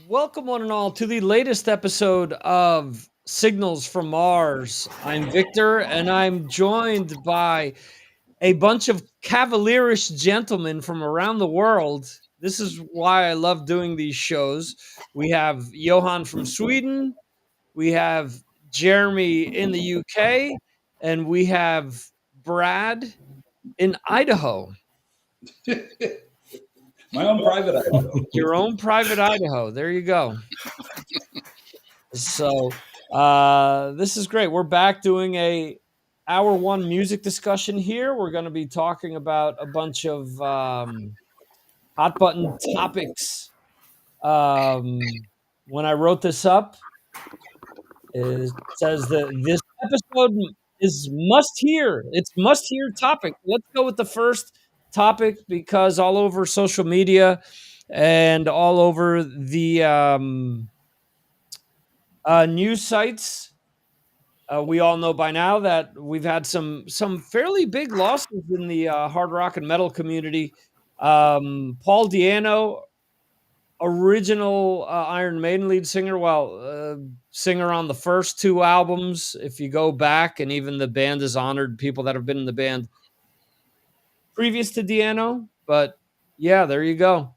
Welcome, one and all, to the latest episode of Signals from Mars. I'm Victor, and I'm joined by a bunch of Cavalerish gentlemen from around the world. This is why I love doing these shows. We have Johan from Sweden, we have Jeremy in the UK, and we have Brad in Idaho. My own private Idaho. Your own private Idaho. There you go. So this is great. We're back doing a hour one music discussion here. We're going to be talking about a bunch of hot button topics. When I wrote this up, it says that this episode is must hear. It's must hear topic. Let's go with the first topic because all over social media and all over the news sites. We all know by now that we've had some fairly big losses in the hard rock and metal community. Paul Di'Anno, original Iron Maiden lead singer, singer on the first two albums. If you go back, and even the band has honored people that have been in the band previous to Di'Anno. But yeah, there you go.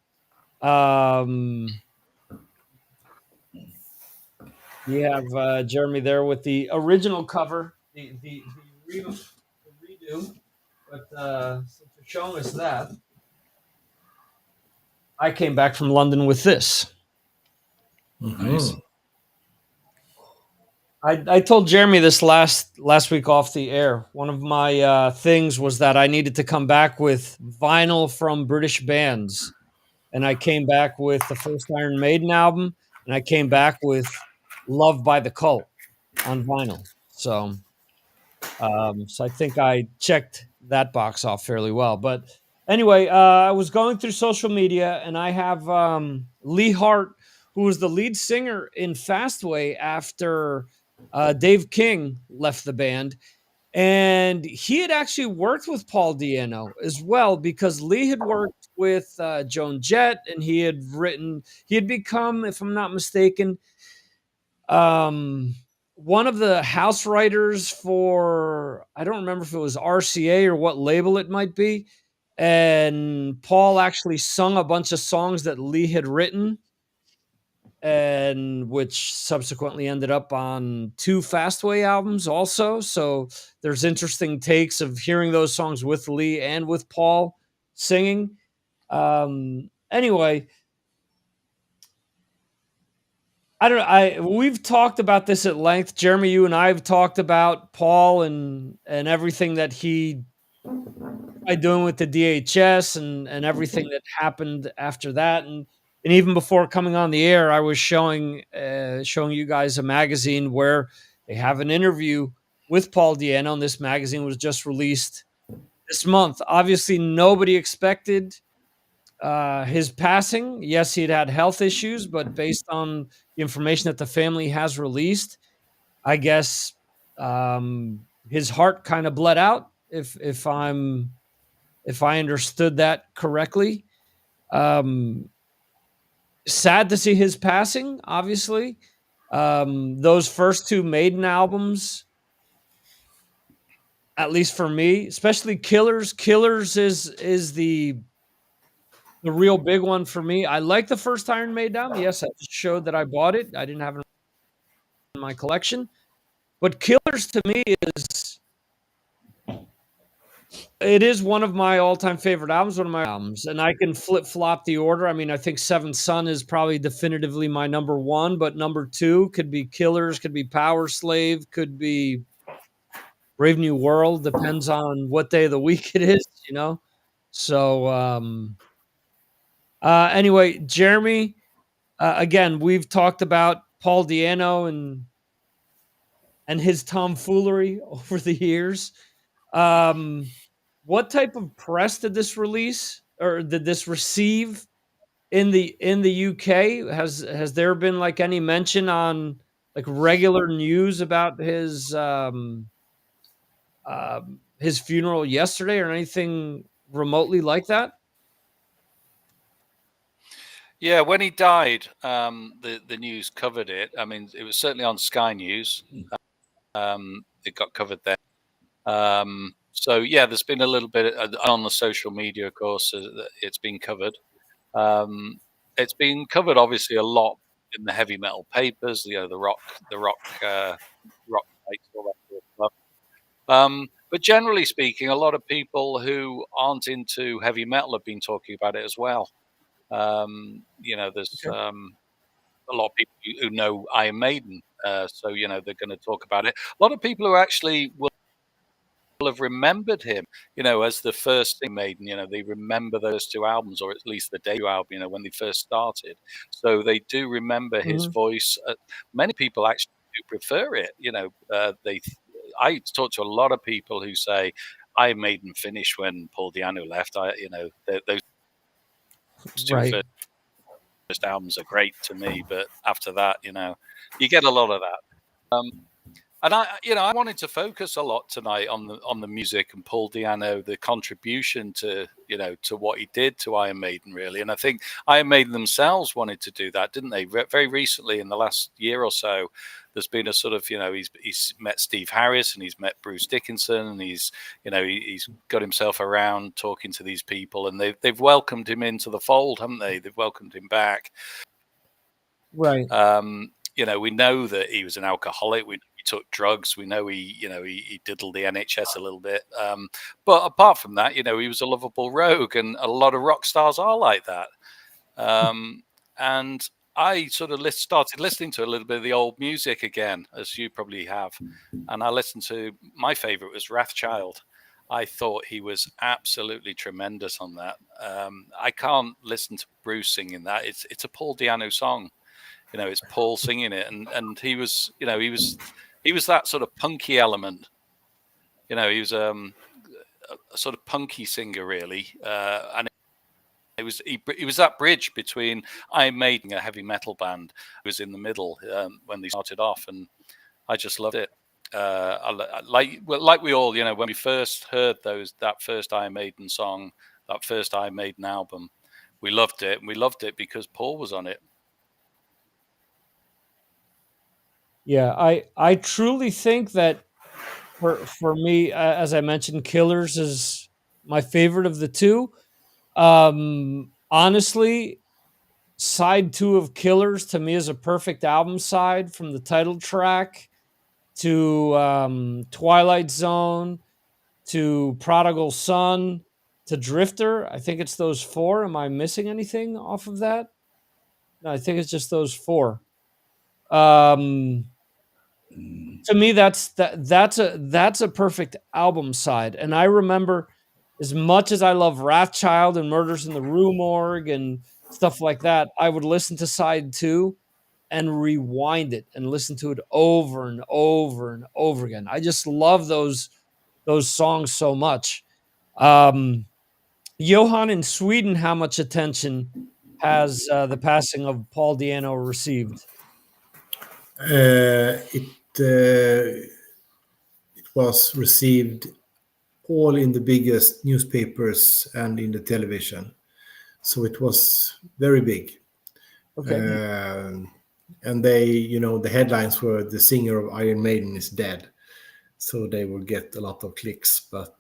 You have Jeremy there with the original cover, the redo. But since you're showing us that, I came back from London with this. Nice. I told Jeremy this last week off the air. One of my things was that I needed to come back with vinyl from British bands. And I came back with the first Iron Maiden album, and I came back with Love by the Cult on vinyl. So I think I checked that box off fairly well. But anyway, I was going through social media, and I have Lee Hart, who was the lead singer in Fastway after Dave King left the band. And he had actually worked with Paul Di'Anno as well, because Lee had worked with Joan Jett, and he had become, if I'm not mistaken, one of the house writers for, I don't remember if it was RCA or what label it might be. And Paul actually sung a bunch of songs that Lee had written, and which subsequently ended up on two Fastway albums also. So there's interesting takes of hearing those songs with Lee and with Paul singing. Anyway, I don't know. We've talked about this at length. Jeremy, you and I have talked about Paul and everything that he by doing with the DHS and everything that happened after that. And even before coming on the air, I was showing you guys a magazine where they have an interview with Paul Di'Anno, and this magazine was just released this month. Obviously, nobody expected his passing. Yes, he had health issues, but based on the information that the family has released, I guess his heart kind of bled out. If I understood that correctly. Sad to see his passing, obviously. Those first two Maiden albums, at least for me, especially Killers. Killers is the real big one for me. I like the first Iron Maiden album. Yes, I just showed that I bought it. I didn't have it in my collection. But Killers to me is one of my all-time favorite albums, one of my albums, and I can flip-flop the order. I mean, I think Seventh Son is probably definitively my number one, but number two could be Killers, could be Power Slave, could be Brave New World, depends on what day of the week it is, you know? So, anyway, Jeremy, again, we've talked about Paul Di'Anno and his tomfoolery over the years. What type of press did this release or did this receive in the UK? Has there been like any mention on like regular news about his funeral yesterday or anything remotely like that? Yeah, when he died, the news covered it. I mean, it was certainly on Sky News. It got covered there. So yeah, there's been a little bit on the social media, of course. It's been covered. It's been covered obviously a lot in the heavy metal papers. The rock sites, all that sort of stuff. But generally speaking, a lot of people who aren't into heavy metal have been talking about it as well. There's Okay. a lot of people who know Iron Maiden, so they're going to talk about it. A lot of people who actually will have remembered him, as the first Iron Maiden. They remember those two albums, or at least the debut album, when they first started. So they do remember his voice. Many people actually do prefer it. I talk to a lot of people who say Iron Maiden finished when Paul Di'Anno left. Those two Right. first albums are great to me, but after that, you get a lot of that. And I wanted to focus a lot tonight on the music and Paul Di'Anno, the contribution to what he did to Iron Maiden, really. And I think Iron Maiden themselves wanted to do that, didn't they? Very recently, in the last year or so, there's been a sort of, he's met Steve Harris and he's met Bruce Dickinson, and he's got himself around talking to these people, and they've welcomed him into the fold, haven't they? They've welcomed him back. Right. We know that he was an alcoholic. We took drugs. We know he diddled the NHS a little bit. But apart from that, he was a lovable rogue, and a lot of rock stars are like that. And I sort of started listening to a little bit of the old music again, as you probably have. And I listened to, my favorite was Wrathchild. I thought he was absolutely tremendous on that. I can't listen to Bruce singing that. It's a Paul Di'Anno song. It's Paul singing it, and he was that sort of punky element. He was a sort of punky singer, really, and he was that bridge between Iron Maiden, a heavy metal band, who was in the middle when they started off, and I just loved it. Like we all, when we first heard that first Iron Maiden song, that first Iron Maiden album, we loved it, and we loved it because Paul was on it. Yeah, I truly think that for me, as I mentioned, Killers is my favorite of the two. Honestly, side 2 of Killers to me is a perfect album side, from the title track to Twilight Zone to Prodigal Son to Drifter. I think it's those 4. Am I missing anything off of that? No, I think it's just those 4. To me, that's a perfect album side. And I remember, as much as I love Wrathchild and Murders in the Rue Morgue and stuff like that, I would listen to side 2 and rewind it and listen to it over and over and over again. I just love those songs so much. Johan, in Sweden, how much attention has the passing of Paul Di'Anno received? It was received all in the biggest newspapers and in the television, so it was very big. Okay. And they, the headlines were "The singer of Iron Maiden is dead," so they will get a lot of clicks. But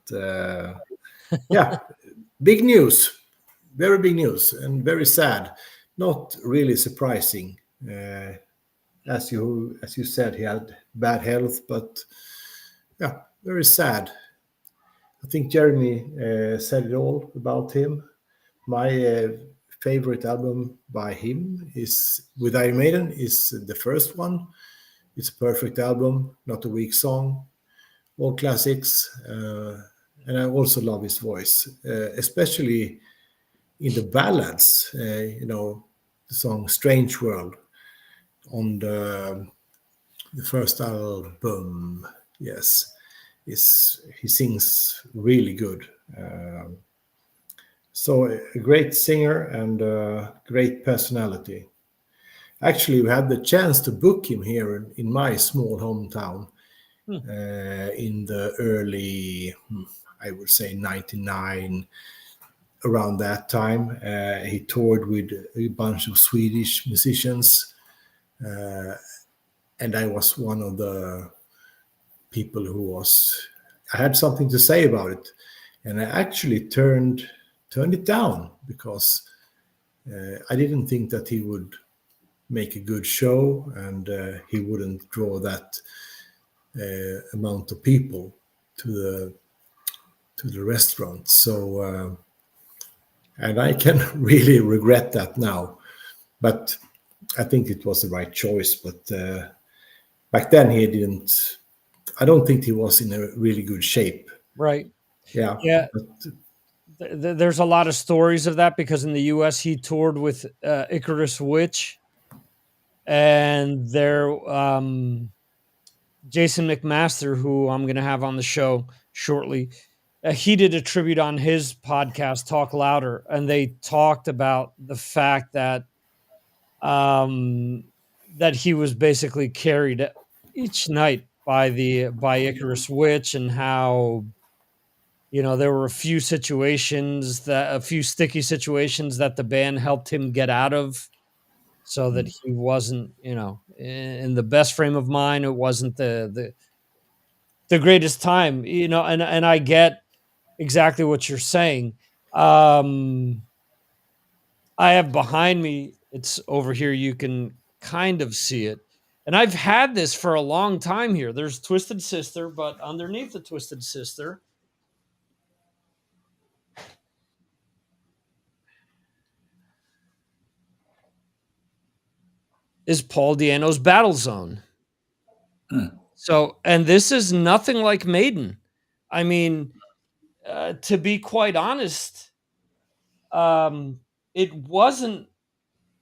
yeah, big news, very big news, and very sad. Not really surprising. As you said, he had bad health, but yeah, very sad. I think Jeremy said it all about him. My favorite album by him is with Iron Maiden is the first one. It's a perfect album, not a weak song, all classics, and I also love his voice, especially in the ballads. The song "Strange World" on the first album. Yes, he sings really good. So a great singer and a great personality. Actually, we had the chance to book him here in my small hometown in the early, I would say 99, around that time. He toured with a bunch of Swedish musicians, and I was one of the people who I had something to say about it, and I actually turned it down because I didn't think that he would make a good show, and he wouldn't draw that amount of people to the restaurant. So, and I can really regret that now, but I think it was the right choice. But back then he didn't. I don't think he was in a really good shape. Right. Yeah. Yeah. But, There's a lot of stories of that because in the U.S. he toured with Icarus Witch, and Jason McMaster, who I'm going to have on the show shortly, he did a tribute on his podcast, Talk Louder, and they talked about the fact that that he was basically carried each night by Icarus Witch, and how there were a few sticky situations that the band helped him get out of, so that he wasn't in the best frame of mind. It wasn't the greatest time, and I get exactly what you're saying. I have behind me, it's over here, you can kind of see it. And I've had this for a long time here. There's Twisted Sister, but underneath the Twisted Sister is Paul Di'Anno's Battle Zone. So, and this is nothing like Maiden. I mean, to be quite honest, it wasn't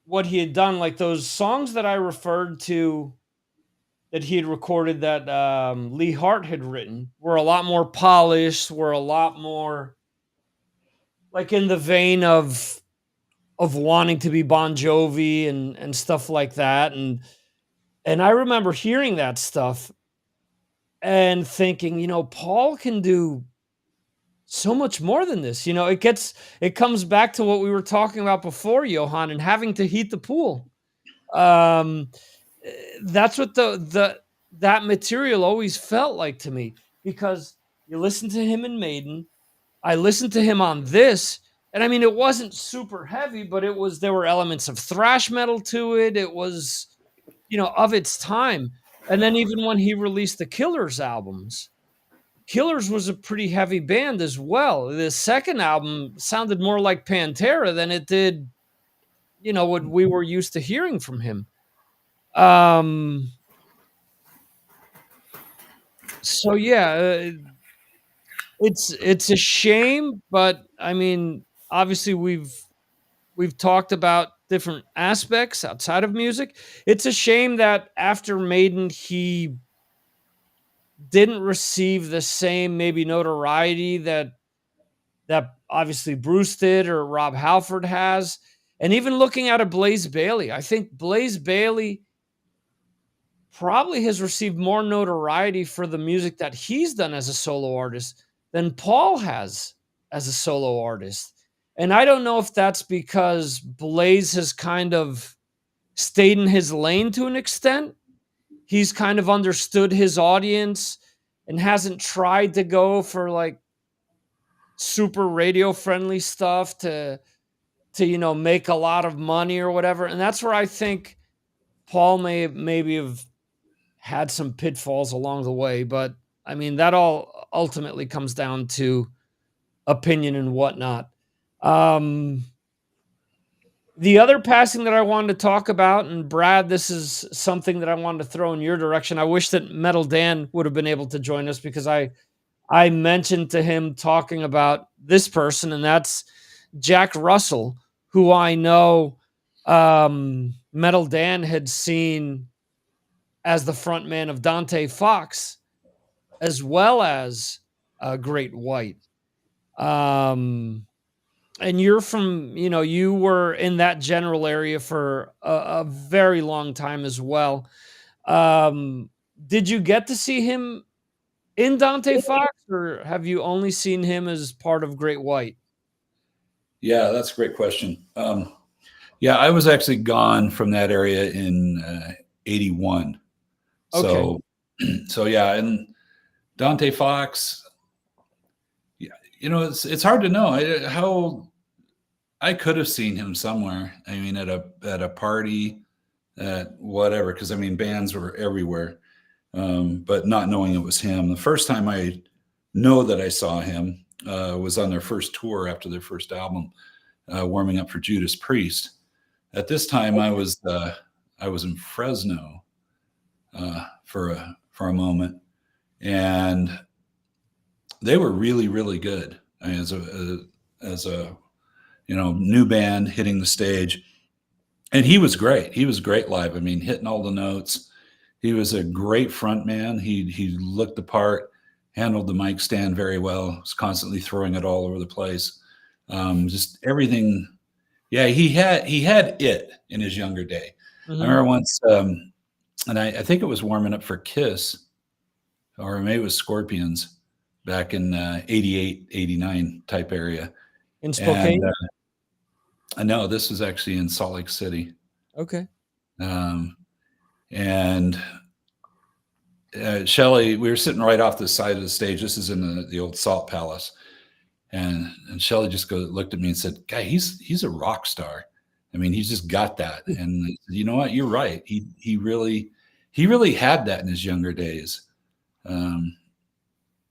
what he had done. Like those songs that I referred to that he had recorded that Lee Hart had written were a lot more polished, were a lot more like in the vein of wanting to be Bon Jovi and stuff like that. And I remember hearing that stuff and thinking, Paul can do so much more than this. It comes back to what we were talking about before, Johan, and having to heat the pool. That's what that material always felt like to me, because you listen to him in Maiden, I listened to him on this, and I mean, it wasn't super heavy, but there were elements of thrash metal to it. It was, of its time. And then even when he released the Killers albums, Killers was a pretty heavy band as well. The second album sounded more like Pantera than it did, what we were used to hearing from him. So yeah, it's a shame, but I mean, obviously we've talked about different aspects outside of music. It's a shame that after Maiden, he didn't receive the same maybe notoriety that obviously Bruce did or Rob Halford has. And even looking at a Blaze Bayley, I think Blaze Bayley probably has received more notoriety for the music that he's done as a solo artist than Paul has as a solo artist. And I don't know if that's because Blaze has kind of stayed in his lane to an extent. He's kind of understood his audience and hasn't tried to go for like super radio friendly stuff to make a lot of money or whatever. And that's where I think Paul maybe have had some pitfalls along the way. But I mean, that all ultimately comes down to opinion and whatnot. The other passing that I wanted to talk about, and Brad, this is something that I wanted to throw in your direction. I wish that Metal Dan would have been able to join us, because I mentioned to him talking about this person, and that's Jack Russell, who I know Metal Dan had seen as the frontman of Dante Fox, as well as Great White. And you're from, you were in that general area for a very long time as well. Did you get to see him in Dante Fox, or have you only seen him as part of Great White? Yeah, that's a great question. Yeah, I was actually gone from that area in '81. Okay. So yeah, and Dante Fox. Yeah, it's hard to know how I could have seen him somewhere. I mean, at a party, at whatever, because I mean, bands were everywhere. But not knowing it was him. The first time I know that I saw him was on their first tour after their first album, warming up for Judas Priest. At this time, I was in Fresno for a moment, and they were really, really good. I mean, as a new band hitting the stage, and he was great. He was great live. I mean, hitting all the notes. He was a great front man. He looked the part, handled the mic stand very well. Was constantly throwing it all over the place. Just everything. Yeah, he had it in his younger day. Mhm. I remember once, and I think it was warming up for Kiss, or maybe it was Scorpions, back in 88, 89 type area. In Spokane? And no, this was actually in Salt Lake City. Okay. And Shelley, we were sitting right off the side of the stage. This is in the old Salt Palace. And Shelley just looked at me and said, "Guy, he's a rock star. I mean, he's just got that." And you know what? You're right. He really had that in his younger days. It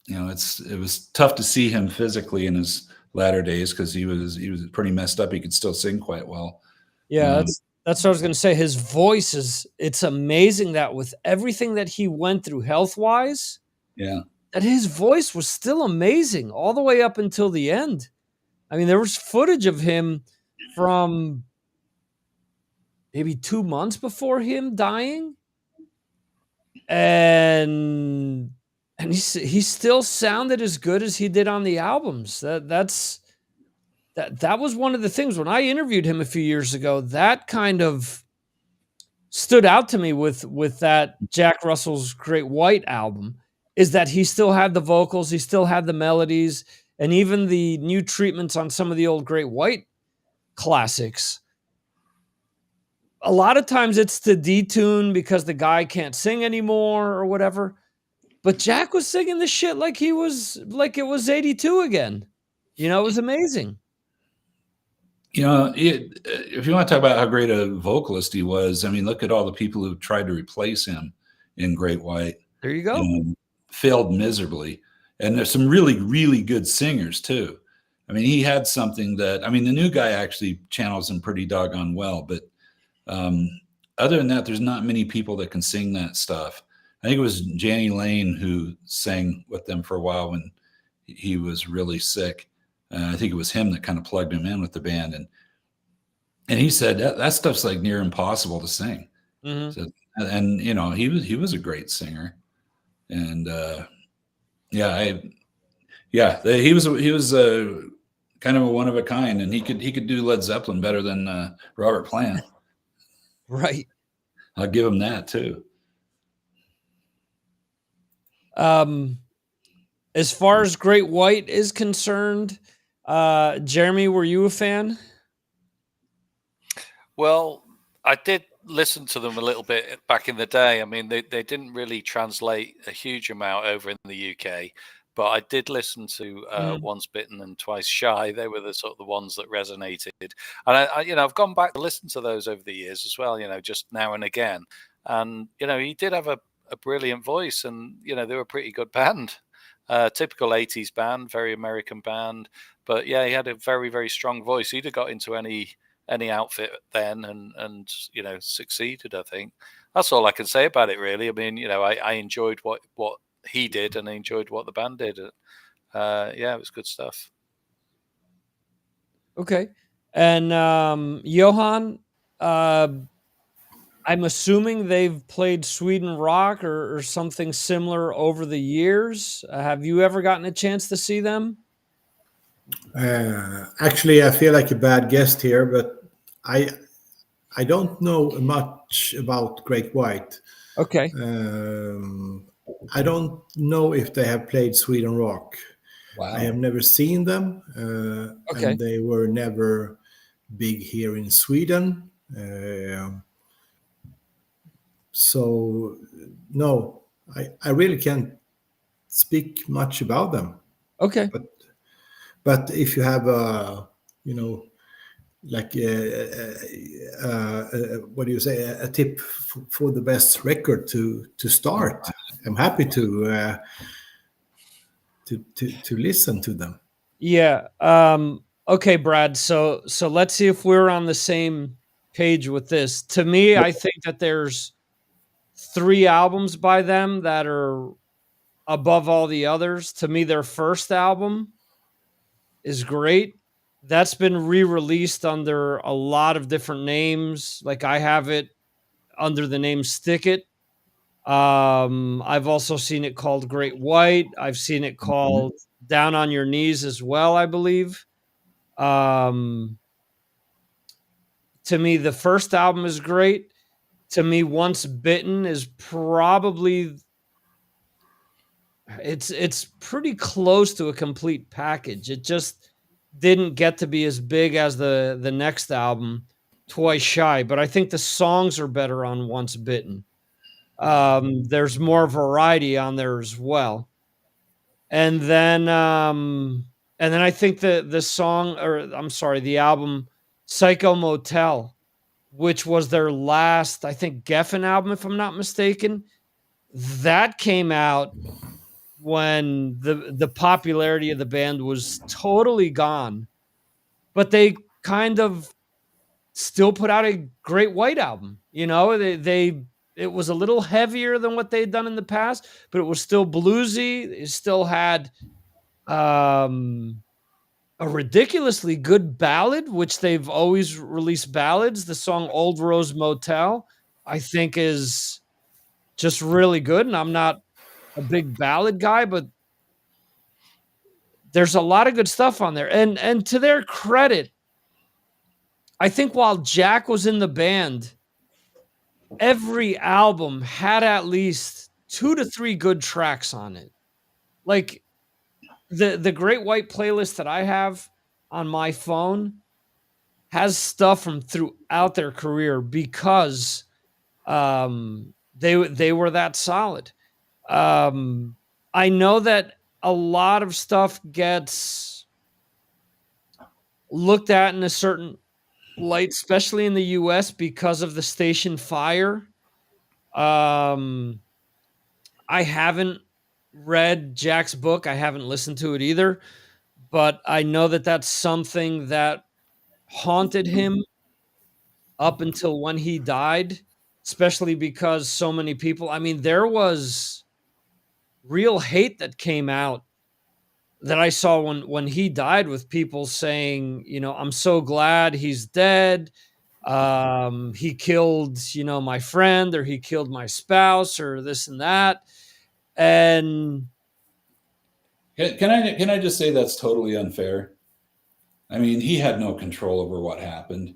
was tough to see him physically in his latter days because he was pretty messed up. He could still sing quite well. Yeah, that's what I was going to say. His voice it's amazing that with everything that he went through health-wise, Yeah. that his voice was still amazing all the way up until the end. I mean, there was footage of him from maybe 2 months before him dying, and he still sounded as good as he did on the albums. That was one of the things when I interviewed him a few years ago. That kind of stood out to me with that Jack Russell's Great White album, is that he still had the vocals, he still had the melodies, and even the new treatments on some of the old Great White classics. A lot of times it's to detune because the guy can't sing anymore or whatever. But Jack was singing this shit like it was 82 again. It was amazing. If you want to talk about how great a vocalist he was, I mean, look at all the people who tried to replace him in Great White. There you go. And failed miserably. And there's some really, really good singers too. I mean, he had something the new guy actually channels him pretty doggone well. But other than that, there's not many people that can sing that stuff. I think it was Janny Lane who sang with them for a while when he was really sick. I think it was him that kind of plugged him in with the band, and he said that stuff's like near impossible to sing. Mm-hmm. So, and he was a great singer, and he was kind of a one of a kind, and he could do Led Zeppelin better than Robert Plant. Right. I'll give him that too. As far as Great White is concerned, Jeremy, were you a fan? Well, I did listen to them a little bit back in the day. I mean, they didn't really translate a huge amount over in the UK, but I did listen to Once Bitten and Twice Shy. They were the sort of the ones that resonated. And I've gone back to listen to those over the years as well, just now and again. And, he did have a brilliant voice, and, they were a pretty good band. Typical 80s band, very American band. But yeah, he had a very, very strong voice. He'd have got into any outfit then and succeeded, I think. That's all I can say about it, really. I mean, I enjoyed what he did, and I enjoyed what the band did. It was good stuff. Okay. And Johan, I'm assuming they've played Sweden Rock or something similar over the years. Have you ever gotten a chance to see them? Actually, I feel like a bad guest here, but I don't know much about Great White. Okay. I don't know if they have played Sweden Rock. Wow. I have never seen them, Okay. and they were never big here in Sweden. So no, I really can't speak much about them. Okay. But if you have you know, like what do you say, a tip for the best record to start, I'm happy to listen to them. Yeah. Okay, Brad. So let's see if we're on the same page with this. To me, I think that there's 3 albums by them that are above all the others. To me, their first album is great. That's been re-released under a lot of different names. Like I have it under the name Stick It. I've also seen it called Great White. I've seen it called Down on Your Knees as well, I believe. Um, to me, the first album is great. To me, Once Bitten is probably it's pretty close to a complete package. It just didn't get to be as big as the next album, Twice Shy, but I think the songs are better on Once Bitten. There's more variety on there as well. And then I think the song, or I'm sorry, the album Psycho Motel, which was their last, I think, Geffen album, if I'm not mistaken, that came out when the popularity of the band was totally gone, but they kind of still put out a Great White album. You know, they it was a little heavier than what they'd done in the past, but it was still bluesy. It still had a ridiculously good ballad, which they've always released ballads. The song Old Rose Motel, I think, is just really good. And I'm not a big ballad guy, but there's a lot of good stuff on there. And to their credit, I think while Jack was in the band, every album had at least 2 to 3 good tracks on it. Like the Great White playlist that I have on my phone has stuff from throughout their career because they were that solid. I know that a lot of stuff gets looked at in a certain light, especially in the US because of the station fire. I haven't read Jack's book. I haven't listened to it either, but I know that that's something that haunted him up until when he died, especially because so many people, I mean, there was real hate that came out that I saw when he died, with people saying, you know, I'm so glad he's dead. He killed, you know, my friend, or he killed my spouse, or this and that. And Can I just say that's totally unfair? I mean, he had no control over what happened.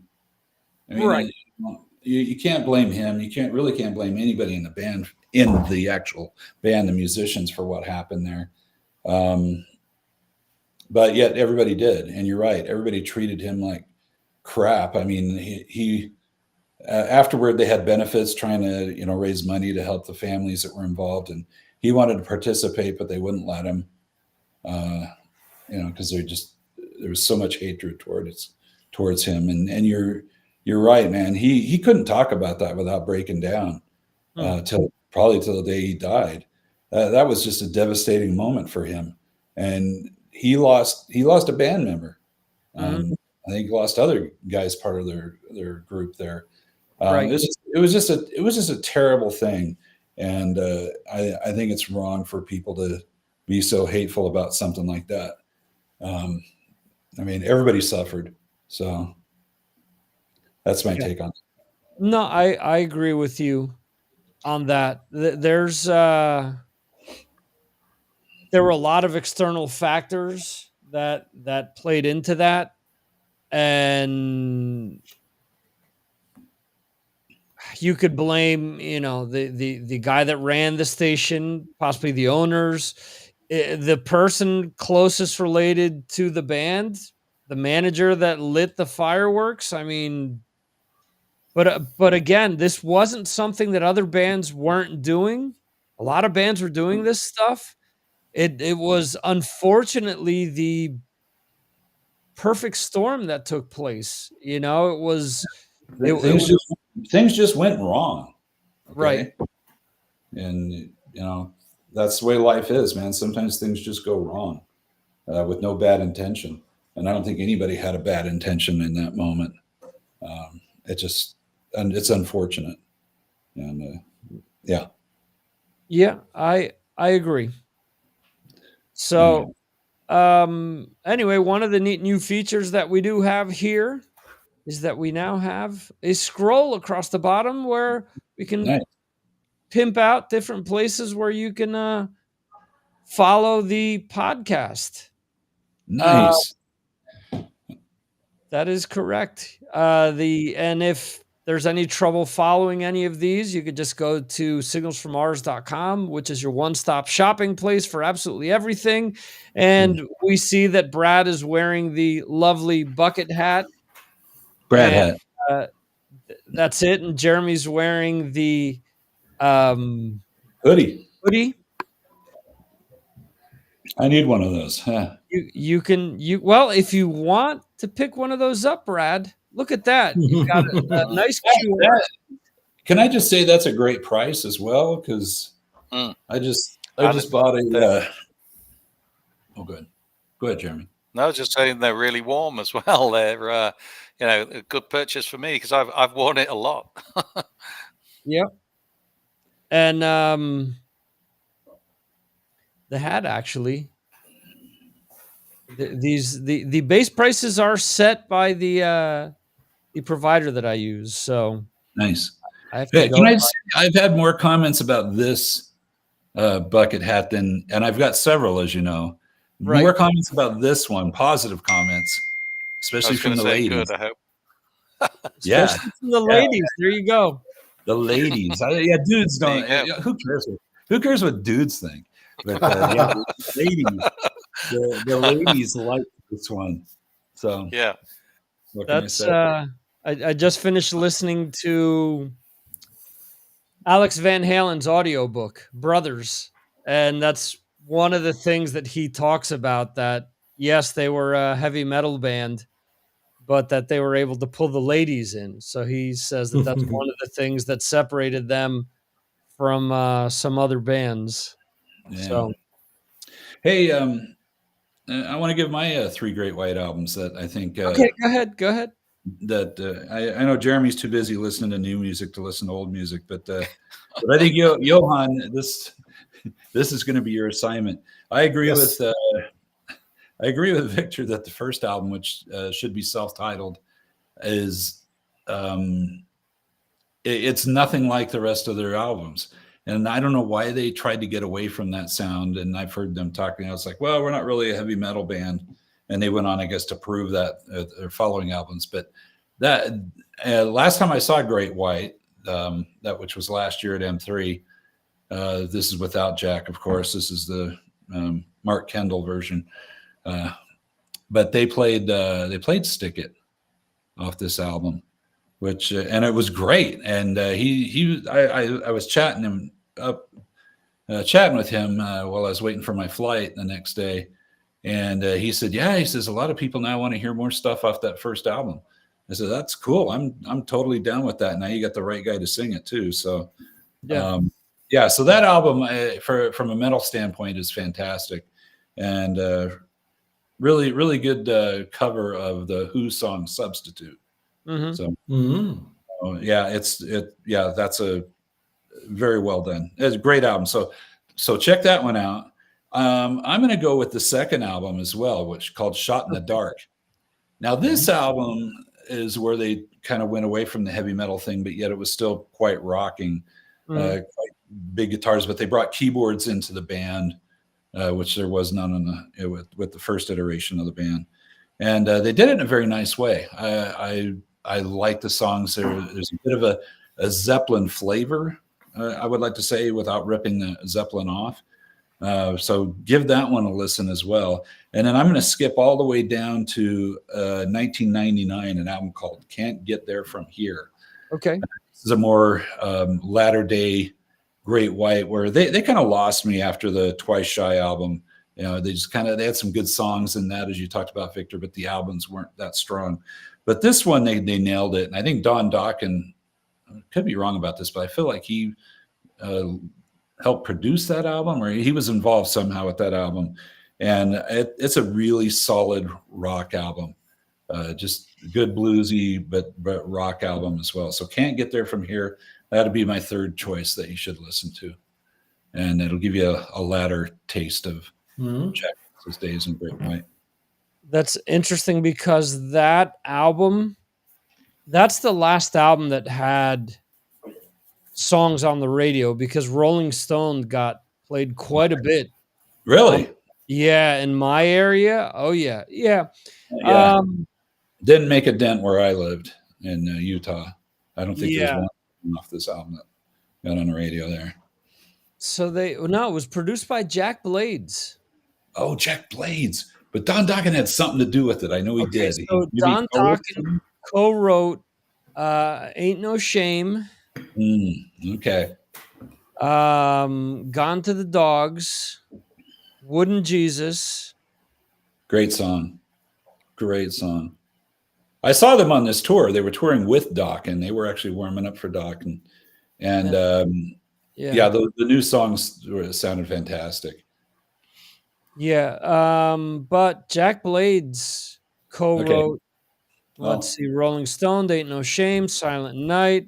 I right. mean, you can't blame him. You can't blame anybody in the band, in the actual band, the musicians, for what happened there. But yet everybody did, and you're right. Everybody treated him like crap. I mean, he afterward they had benefits trying to raise money to help the families that were involved, and he wanted to participate, but they wouldn't let him. Because there was so much hatred towards him, and you're right, man. He couldn't talk about that without breaking down till the day he died. That was just a devastating moment for him, and he lost a band member. I think he lost other guys part of their group there. Right. It was just a terrible thing, and I think it's wrong for people to be so hateful about something like that. I mean, everybody suffered, so that's my take on it. No, I agree with you on that. There were a lot of external factors that played into that, and you could blame, you know, the guy that ran the station, possibly the owners. the person closest related to the band, the manager that lit the fireworks. I mean, but again, this wasn't something that other bands weren't doing. A lot of bands were doing this stuff. It was unfortunately the perfect storm that took place. You know, it was things just went wrong. Okay? Right. And you know, that's the way life is, man. Sometimes things just go wrong with no bad intention. And I don't think anybody had a bad intention in that moment. It's unfortunate. And yeah. Yeah, I agree. So anyway, one of the neat new features that we do have here is that we now have a scroll across the bottom where we can pimp out different places where you can follow the podcast. Nice. That is correct. And if there's any trouble following any of these, you could just go to signalsfrommars.com, which is your one-stop shopping place for absolutely everything. And we see that Brad is wearing the lovely bucket hat. Hat. That's it. And Jeremy's wearing the hoodie. I need one of those. Huh. Well, if you want to pick one of those up, Brad, look at that. You've got a nice QR. Can I just say that's a great price as well? Because I just bought a. Oh, good. Go ahead, Jeremy. No, just saying they're really warm as well. They're a good purchase for me because I've worn it a lot. Yep. And the hat actually. The base prices are set by the provider that I use. So nice. I've had more comments about this bucket hat and I've got several, as you know. Right. More comments about this one, positive comments, especially from the ladies. Good, I hope. Yeah, from the ladies. There you go. The ladies. Dudes don't. Who cares? Who cares what dudes think? But the ladies like this one. So yeah, that's. I just finished listening to Alex Van Halen's audiobook, Brothers, and that's one of the things that he talks about. That yes, they were a heavy metal band, but that they were able to pull the ladies in. So he says that that's one of the things that separated them from some other bands. Yeah. So, hey, I want to give my 3 Great White albums that I think. Okay, go ahead. That I know Jeremy's too busy listening to new music to listen to old music, but I think Johan, this is going to be your assignment. I agree with Victor that the first album, which should be self-titled, is it's nothing like the rest of their albums. And I don't know why they tried to get away from that sound. And I've heard them talking. I was like, well, we're not really a heavy metal band. And they went on, I guess, to prove that their following albums. But that last time I saw Great White, which was last year at M3. This is without Jack, of course. This is the Mark Kendall version. But they played "Stick It" off this album, which and it was great. And I was chatting with him while I was waiting for my flight the next day, and he said, "Yeah," he says, "a lot of people now want to hear more stuff off that first album." I said, "That's cool. I'm totally down with that. Now you got the right guy to sing it too." So, yeah. So that album, from a metal standpoint, is fantastic, and really, really good cover of the Who song "Substitute." Mm-hmm. So, that's a very well done. It's a great album. So check that one out. I'm going to go with the second album as well, which is called "Shot in the Dark." Now, this album is where they kind of went away from the heavy metal thing, but yet it was still quite rocking, quite big guitars. But they brought keyboards into the band, which there was none with the first iteration of the band, and they did it in a very nice way. I like the songs. There's a bit of a Zeppelin flavor, I would like to say, without ripping the Zeppelin off. So give that one a listen as well. And then I'm going to skip all the way down to 1999, an album called Can't Get There From Here. Okay. This is a more latter day Great White, where they kind of lost me after the Twice Shy album. You know, they had some good songs in that, as you talked about, Victor, but the albums weren't that strong. But this one, they nailed it. And I think Don Dokken, I could be wrong about this, but I feel like he helped produce that album, or he was involved somehow with that album. And it's a really solid rock album. Just good bluesy, but rock album as well. So Can't Get There From Here. That'll be my third choice that you should listen to. And it'll give you a latter taste of Jack Bruce's days in Great White. That's interesting because that album, that's the last album that had songs on the radio, because Rolling Stone got played quite a bit. Really? Yeah, in my area. Oh, yeah. Yeah. Didn't make a dent where I lived in Utah. I don't think there's one off this album that got on the radio there. So it was produced by Jack Blades. Oh, Jack Blades. But Don Dokken had something to do with it. I know he did. So Don Dokken co-wrote Ain't No Shame. Okay. Gone to the Dogs. Wooden Jesus. Great song. Great song. I saw them on this tour. They were touring with Doc, and they were actually warming up for Doc. And the new songs sounded fantastic. Yeah. But Jack Blades co-wrote, let's see, Rolling Stone, Ain't No Shame, Silent Night,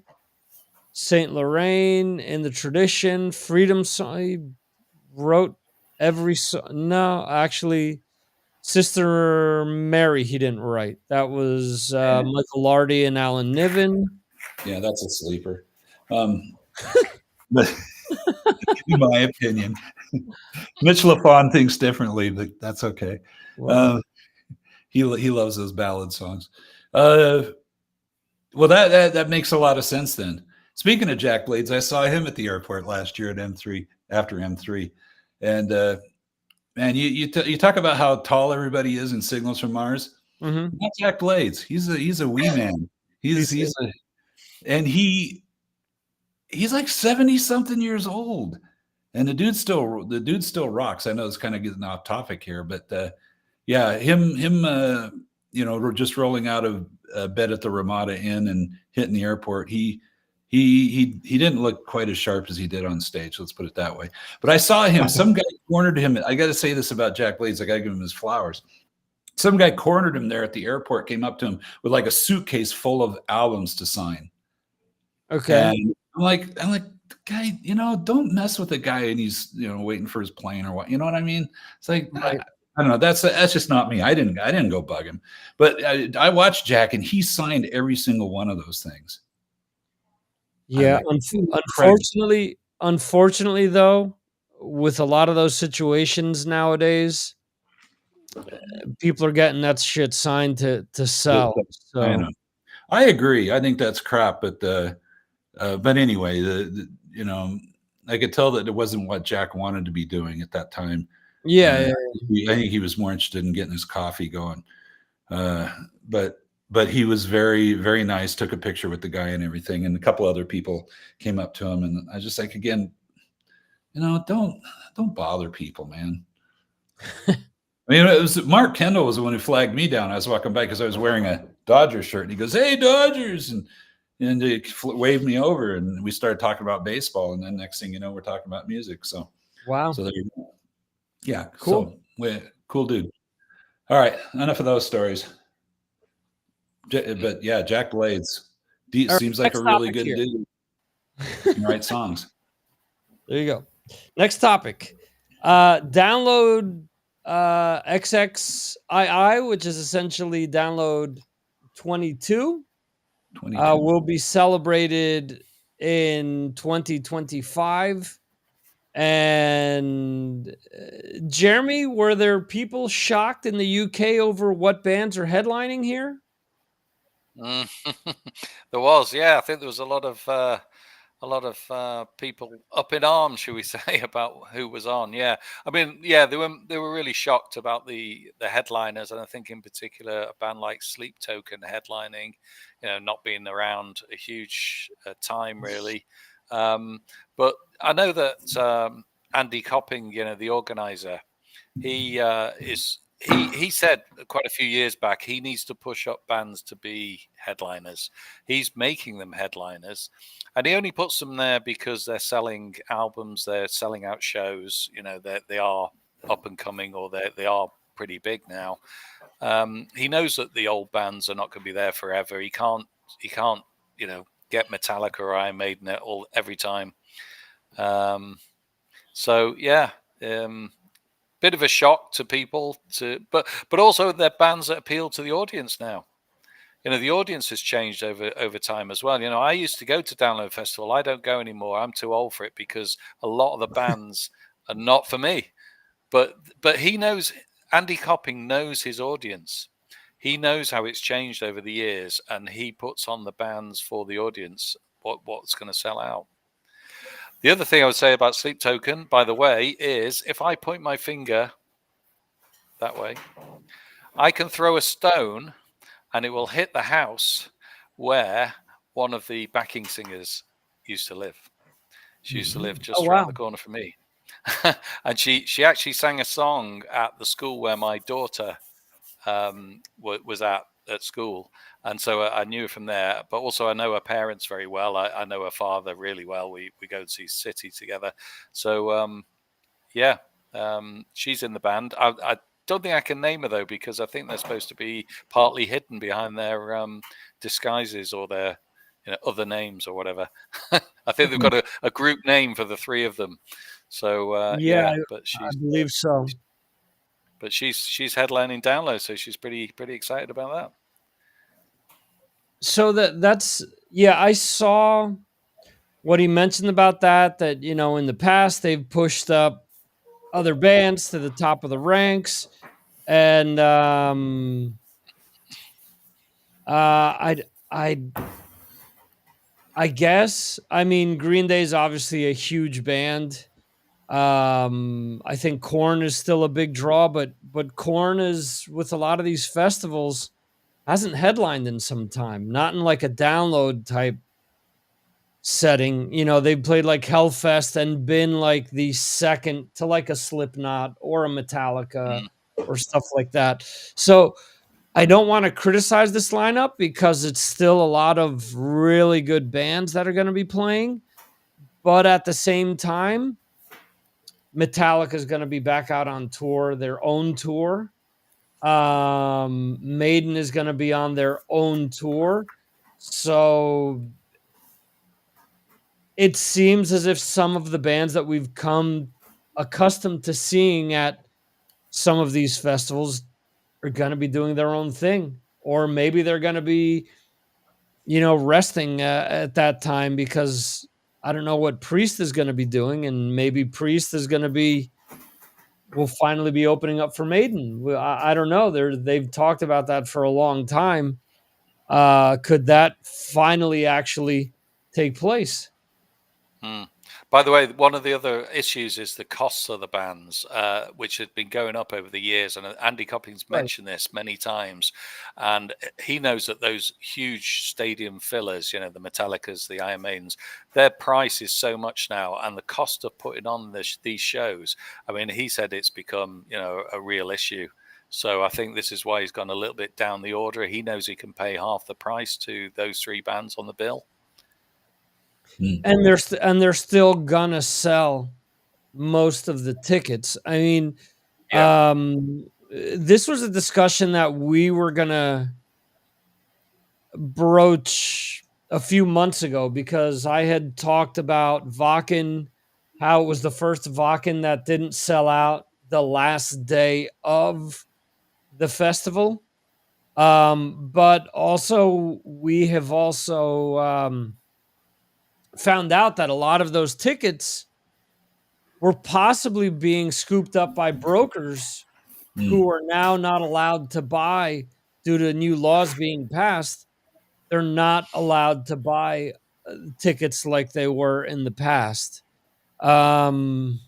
Saint Lorraine, In the Tradition, Freedom Song. He wrote every song. No, actually, Sister Mary he didn't write. That was Michael Lardy and Alan Niven. Yeah, that's a sleeper. But in my opinion, Mitch LaFon thinks differently, but that's okay. Wow. He loves those ballad songs. Well, that makes a lot of sense then. Speaking of Jack Blades, I saw him at the airport last year at M3, after M3. And man, you talk about how tall everybody is in Signals from Mars. Mm-hmm. Not Jack Blades. He's a wee man. He's like 70 something years old, and the dude still rocks. I know it's kind of getting off topic here, but him just rolling out of bed at the Ramada Inn and hitting the airport. He didn't look quite as sharp as he did on stage. Let's put it that way. But I saw him. Some guy cornered him. I got to say this about Jack Blades. I got to give him his flowers. Some guy cornered him there at the airport, came up to him with like a suitcase full of albums to sign. Okay. And I'm like, guy, don't mess with a guy and he's, waiting for his plane or what, you know what I mean? It's like, right. I don't know. That's just not me. I didn't go bug him, but I watched Jack and he signed every single one of those things. Yeah. Unfortunately though, with a lot of those situations nowadays, people are getting that shit signed to sell. So I know. I agree. I think that's crap, but anyway, I could tell that it wasn't what Jack wanted to be doing at that time. Yeah. I think he was more interested in getting his coffee going. But he was very, very nice, took a picture with the guy and everything. And a couple other people came up to him. And I just like, again, don't bother people, man. I mean, it was Mark Kendall was the one who flagged me down. I was walking by because I was wearing a Dodgers shirt. And he goes, "Hey, Dodgers." And he waved me over, and we started talking about baseball. And then next thing you know, we're talking about music. So, wow. So there you go. Yeah, cool. So, cool dude. All right, enough of those stories. But yeah, Jack Blades seems like a really good dude. Can write songs. There you go. Next topic. Download XXII, which is essentially download 22. Will be celebrated in 2025. And Jeremy, were there people shocked in the UK over what bands are headlining here? There was, yeah. I think there was a lot of people up in arms, shall we say, about who was on. Yeah, I mean, yeah, they were really shocked about the headliners, and I think in particular a band like Sleep Token headlining, not being around a huge time really. But I know that Andy Copping, the organizer, he he said quite a few years back he needs to push up bands to be headliners. He's making them headliners, and he only puts them there because they're selling albums, they're selling out shows. They are up and coming, or they are pretty big now. He knows that the old bands are not going to be there forever. He can't get Metallica or Iron Maiden every time. So yeah. Bit of a shock to people, but also they're bands that appeal to the audience now. The audience has changed over time as well. I used to go to Download Festival. I don't go anymore. I'm too old for it because a lot of the bands are not for me. But he knows, Andy Copping knows his audience. He knows how it's changed over the years, and he puts on the bands for the audience. What's going to sell out? The other thing I would say about Sleep Token, by the way, is if I point my finger that way, I can throw a stone and it will hit the house where one of the backing singers used to live. She used to live just around the corner from me. And she actually sang a song at the school where my daughter was at school. And so I knew her from there, but also I know her parents very well. I know her father really well. We go to see City together. So, she's in the band. I don't think I can name her, though, because I think they're supposed to be partly hidden behind their disguises or their other names or whatever. I think they've got a group name for the three of them. So, but I believe so. But she's headlining Download, so she's pretty excited about that. So that's I saw what he mentioned about that in the past they've pushed up other bands to the top of the ranks, and I guess, I mean, Green Day is obviously a huge band. I think Korn is still a big draw, but Korn is, with a lot of these festivals, hasn't headlined in some time, not in like a Download type setting. They've played like Hellfest and been like the second to like a Slipknot or a Metallica or stuff like that. So I don't want to criticize this lineup because it's still a lot of really good bands that are going to be playing. But at the same time, Metallica is going to be back out on tour, their own tour. Maiden is going to be on their own tour. So it seems as if some of the bands that we've come accustomed to seeing at some of these festivals are going to be doing their own thing, or maybe they're going to be, resting at that time, because I don't know what Priest is going to be doing, and maybe Priest is going to will finally be opening up for Maiden. I don't know. They've talked about that for a long time. Could that finally actually take place? By the way, one of the other issues is the costs of the bands, which had been going up over the years. And Andy Copping's mentioned this many times. And he knows that those huge stadium fillers, the Metallicas, the Iron Maidens, their price is so much now. And the cost of putting on these shows, I mean, he said it's become, a real issue. So I think this is why he's gone a little bit down the order. He knows he can pay half the price to those three bands on the bill. And they're still gonna sell most of the tickets. I mean, this was a discussion that we were gonna broach a few months ago, because I had talked about Wacken, how it was the first Wacken that didn't sell out the last day of the festival. But also we have also found out that a lot of those tickets were possibly being scooped up by brokers who are now not allowed to buy due to new laws being passed. They're not allowed to buy tickets like they were in the past. I'm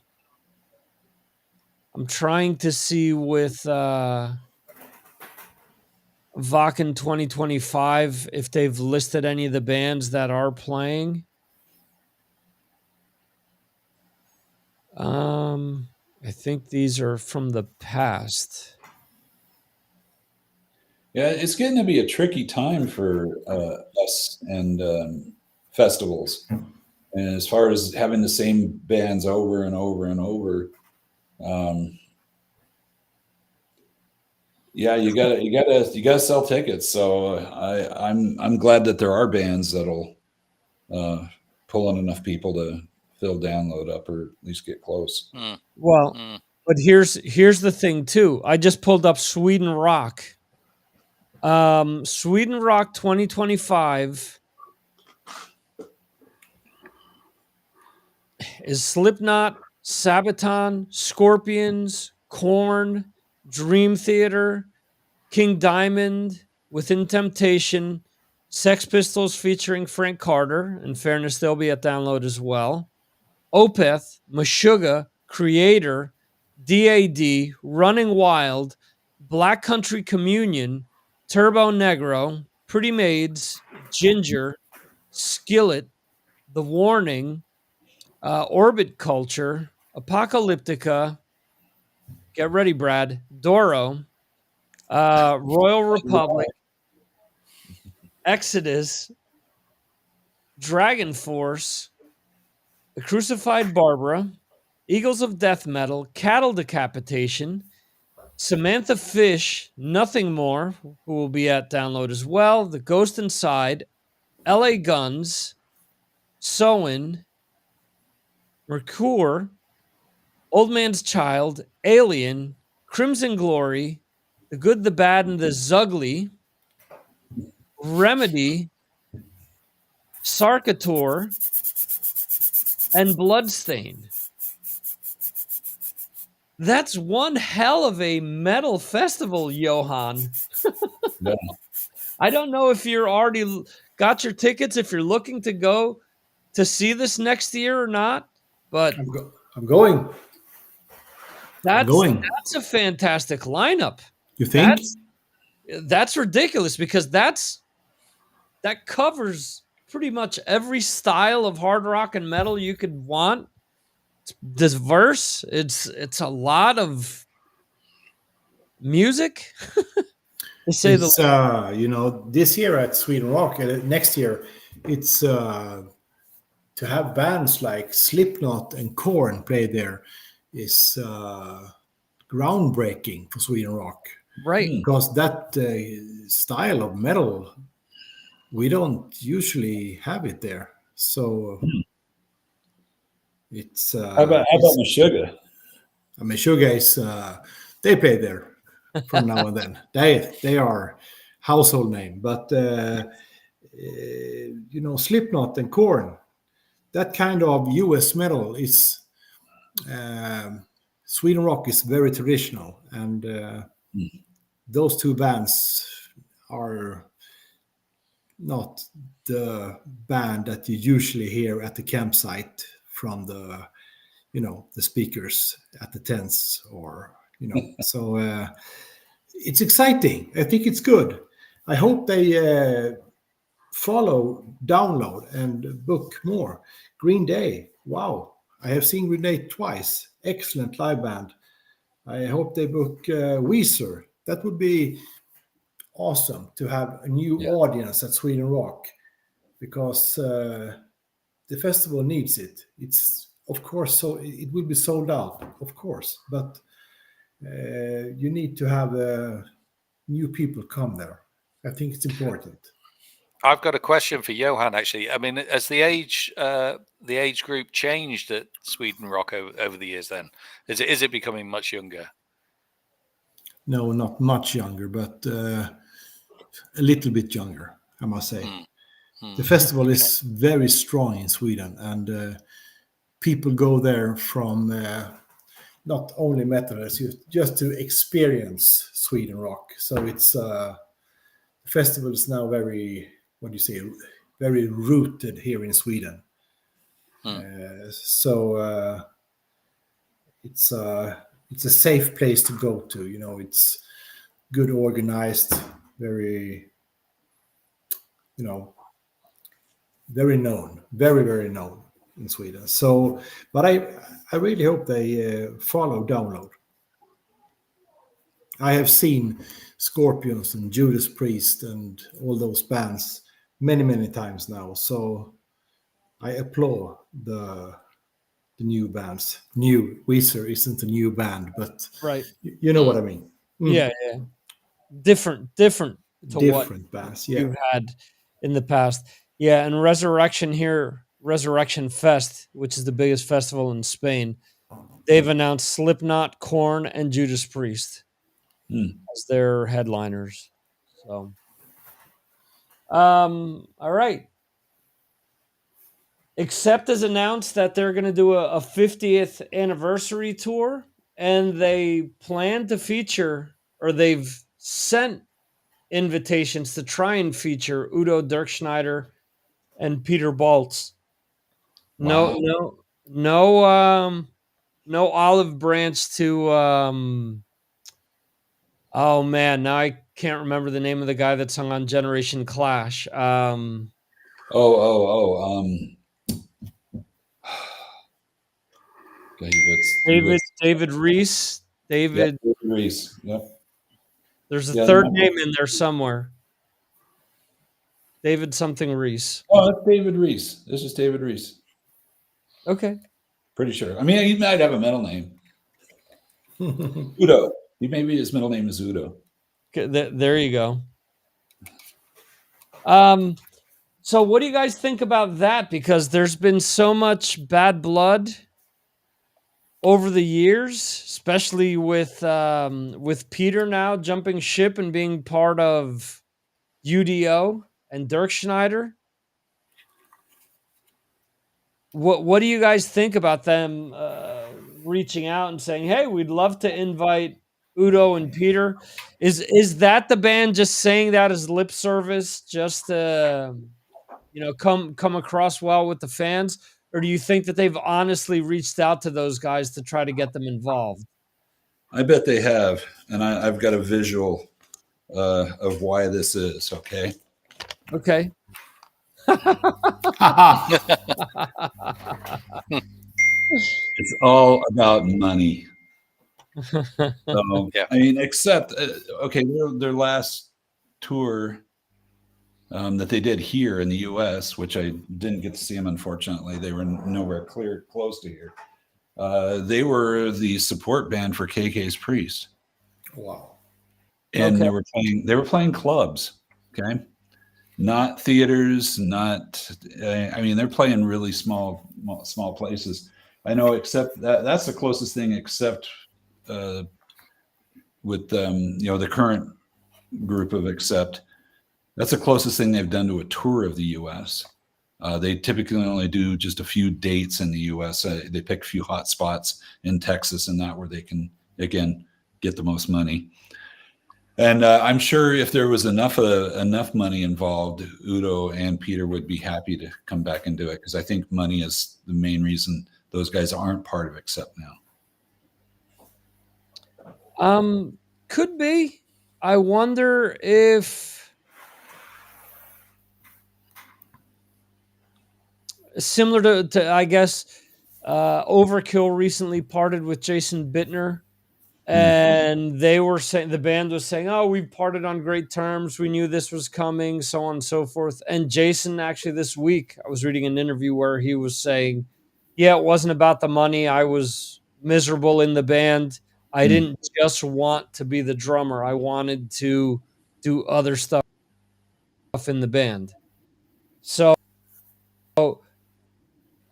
trying to see with Wacken 2025 if they've listed any of the bands that are playing. I think these are from the past. Yeah, it's getting to be a tricky time for us and festivals. And as far as having the same bands over and over and over, yeah, you gotta sell tickets. So I'm glad that there are bands that'll pull in enough people to fill download up or at least get close. Well, but here's the thing too. I just pulled up Sweden Rock. Sweden Rock 2025 is Slipknot, Sabaton, Scorpions, Korn, Dream Theater, King Diamond, Within Temptation, Sex Pistols featuring Frank Carter. In fairness, they'll be at download as well. Opeth, Meshuggah, Creator, DAD, Running Wild, Black Country Communion, Turbo Negro, Pretty Maids, Ginger, Skillet, The Warning, Orbit Culture, Apocalyptica, get ready, Brad, Doro, Royal Republic, Exodus, Dragon Force, The Crucified Barbara, Eagles of Death Metal, Cattle Decapitation, Samantha Fish, Nothing More, who will be at download as well, The Ghost Inside, LA Guns, Soen, Mercure, Old Man's Child, Alien, Crimson Glory, The Good, the Bad, and the Zugly, Remedy, Sarkator, and Bloodstain. That's one hell of a metal festival, Johan. Yeah. I don't know if you're already got your tickets, if you're looking to go to see this next year or not, but I'm going. that's a fantastic lineup. You think? That's ridiculous because that covers pretty much every style of hard rock and metal you could want. It's diverse. It's a lot of music. To say It's this year at Sweden Rock, next year, it's to have bands like Slipknot and Korn play there is groundbreaking for Sweden Rock. Right. Because that style of metal, we don't usually have it there. So it's How about Meshuggah? Meshuggah is they play there from now and then. They are household name, but Slipknot and Korn, that kind of US metal is Sweden Rock is very traditional, and those two bands are not the band that you usually hear at the campsite from the speakers at the tents, or so it's exciting. I think it's good. I hope they follow, download, and book more. Green Day, wow, I have seen Green Day twice. Excellent live band. I hope they book Weezer. That would be awesome to have a new audience at Sweden Rock, because the festival needs it. It's of course so it will be sold out, of course, but you need to have new people come there. I think it's important. I've got a question for Johan, actually. I mean, has the age group changed at Sweden Rock over the years? Then is it becoming much younger? No, not much younger, but a little bit younger, I must say. The festival is very strong in Sweden, and people go there from not only metalers, just to experience Sweden Rock. So it's the festival is now very, what do you say, very rooted here in Sweden. So it's a safe place to go to. You know, it's good organized, very, you know, very known, very known in Sweden. So, but I really hope they follow Download. I have seen Scorpions and Judas Priest and all those bands many times now. So I applaud the new bands. New Weezer isn't a new band, but Right. you know what I mean. Yeah. Different to what Different bands. Yeah. you had in the past. Yeah, and Resurrection Fest, which is the biggest festival in Spain, they've announced Slipknot, Korn, and Judas Priest as their headliners. So, all right. Accept has announced that they're going to do a 50th anniversary tour, and they plan to feature, or they've sent invitations to try and feature Udo Dirkschneider and Peter Baltes. Wow. No olive branch to oh man, now I can't remember the name of the guy that sung on Generation Clash. David Reese. David Reese. Yep. There's a third name in there somewhere. David something Reese. Oh, that's David Reese. This is David Reese. Okay. Pretty sure. I mean, he might have a middle name. Udo. Maybe his middle name is Udo. Okay, there you go. So what do you guys think about that? Because there's been so much bad blood over the years, especially with Peter now jumping ship and being part of UDO and Dirkschneider. What do you guys think about them reaching out and saying, "Hey, we'd love to invite Udo and Peter"? Is that the band just saying that as lip service, just to come across well with the fans, or do you think that they've honestly reached out to those guys to try to get them involved? I bet they have, and I've got a visual of why this is. Okay. Okay. It's all about money. So, Yeah. I mean, except okay, their last tour that they did here in the U.S., which I didn't get to see them, unfortunately. They were nowhere close to here. They were the support band for KK's Priest. Wow. And Okay. they were playing clubs, okay? Not theaters, not I mean, they're playing really small places. I know, except that's the closest thing, except with the current group of Accept. That's the closest thing they've done to a tour of the U.S. They typically only do just a few dates in the U.S. They pick a few hot spots in Texas and that where they can, again, get the most money. And I'm sure if there was enough money involved, Udo and Peter would be happy to come back and do it, because I think money is the main reason those guys aren't part of Accept now. Could be. I wonder if similar to I guess Overkill recently parted with Jason Bittner, and they were saying, the band was saying, "Oh, we parted on great terms. We knew this was coming, so on and so forth." And Jason, actually, this week, I was reading an interview where he was saying, "Yeah, it wasn't about the money. I was miserable in the band. I didn't just want to be the drummer. I wanted to do other stuff in the band." So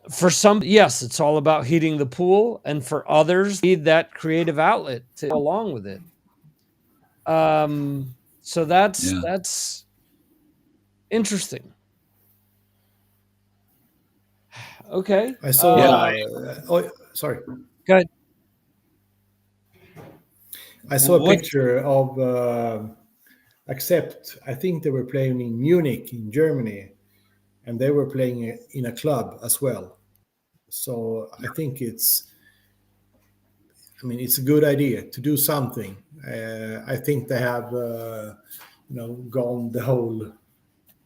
for some, yes, it's all about heating the pool, and for others, need that creative outlet to go along with it. So that's interesting. Okay. I saw. Sorry. Go ahead. I saw a picture of Accept. I think they were playing in Munich, in Germany, and they were playing in a club as well. So I think it's a good idea to do something. I think they have gone the whole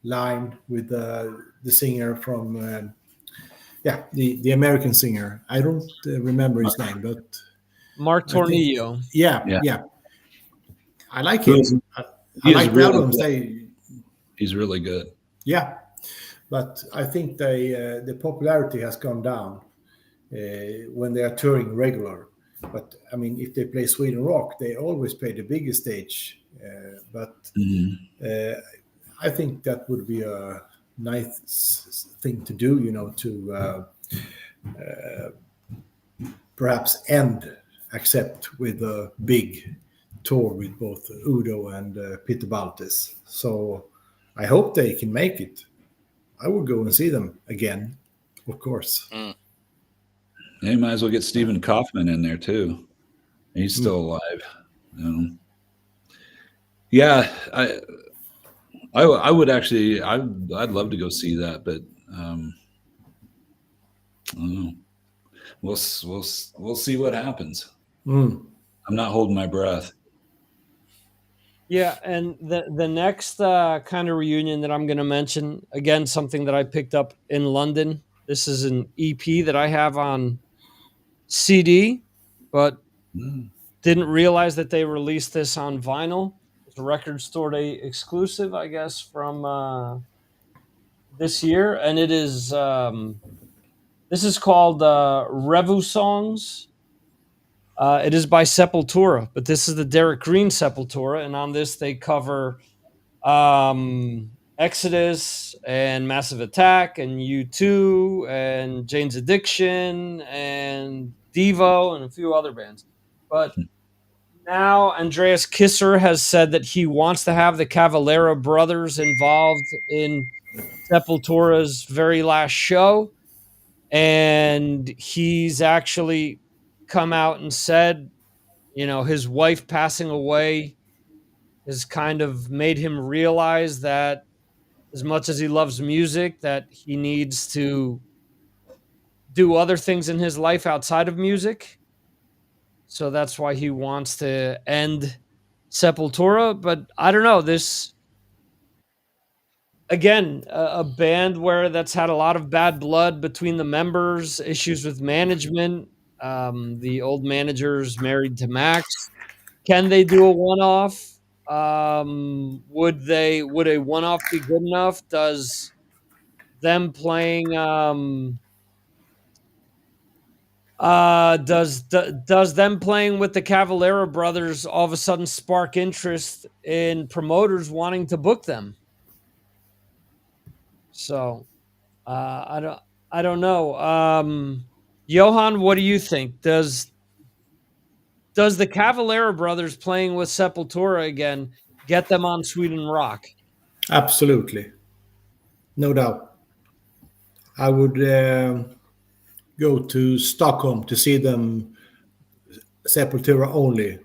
line with the singer from the American singer. I don't remember his name, but Mark I think Tornillo. yeah. I like He's- him. I he's like the really albums. good. He's really good. Yeah, but I think the popularity has gone down when they are touring regular. But I mean, if they play Sweden Rock, they always play the biggest stage. But I think that would be a nice thing to do, to perhaps accept with a big tour with both Udo and Peter Baltes. So I hope they can make it. I would go and see them again, of course. Mm. Yeah, you might as well get Stephen Kaufman in there too. He's still alive. Yeah, I would actually. I'd love to go see that, but I don't know. We'll see what happens. Mm. I'm not holding my breath. Yeah, and the next kind of reunion that I'm going to mention, again, something that I picked up in London. This is an EP that I have on CD, but didn't realize that they released this on vinyl. It's a Record Store Day exclusive, I guess, from this year, and it is this is called Revu Songs. It is by Sepultura, but this is the Derek Green Sepultura, and on this they cover Exodus and Massive Attack and U2 and Jane's Addiction and Devo and a few other bands. But now Andreas Kisser has said that he wants to have the Cavalera brothers involved in Sepultura's very last show. And he's actually come out and said, his wife passing away has kind of made him realize that as much as he loves music, that he needs to do other things in his life outside of music. So that's why he wants to end Sepultura. But I don't know, this, again, a band where that's had a lot of bad blood between the members, issues with management. The old manager's married to Max. Can they do a one-off? Would a one-off be good enough? Does them playing does them playing with the Cavalera brothers all of a sudden spark interest in promoters wanting to book them? So I don't know. Johan, what do you think? Does the Cavalera brothers playing with Sepultura again get them on Sweden Rock? Absolutely. No doubt. I would go to Stockholm to see them Sepultura only.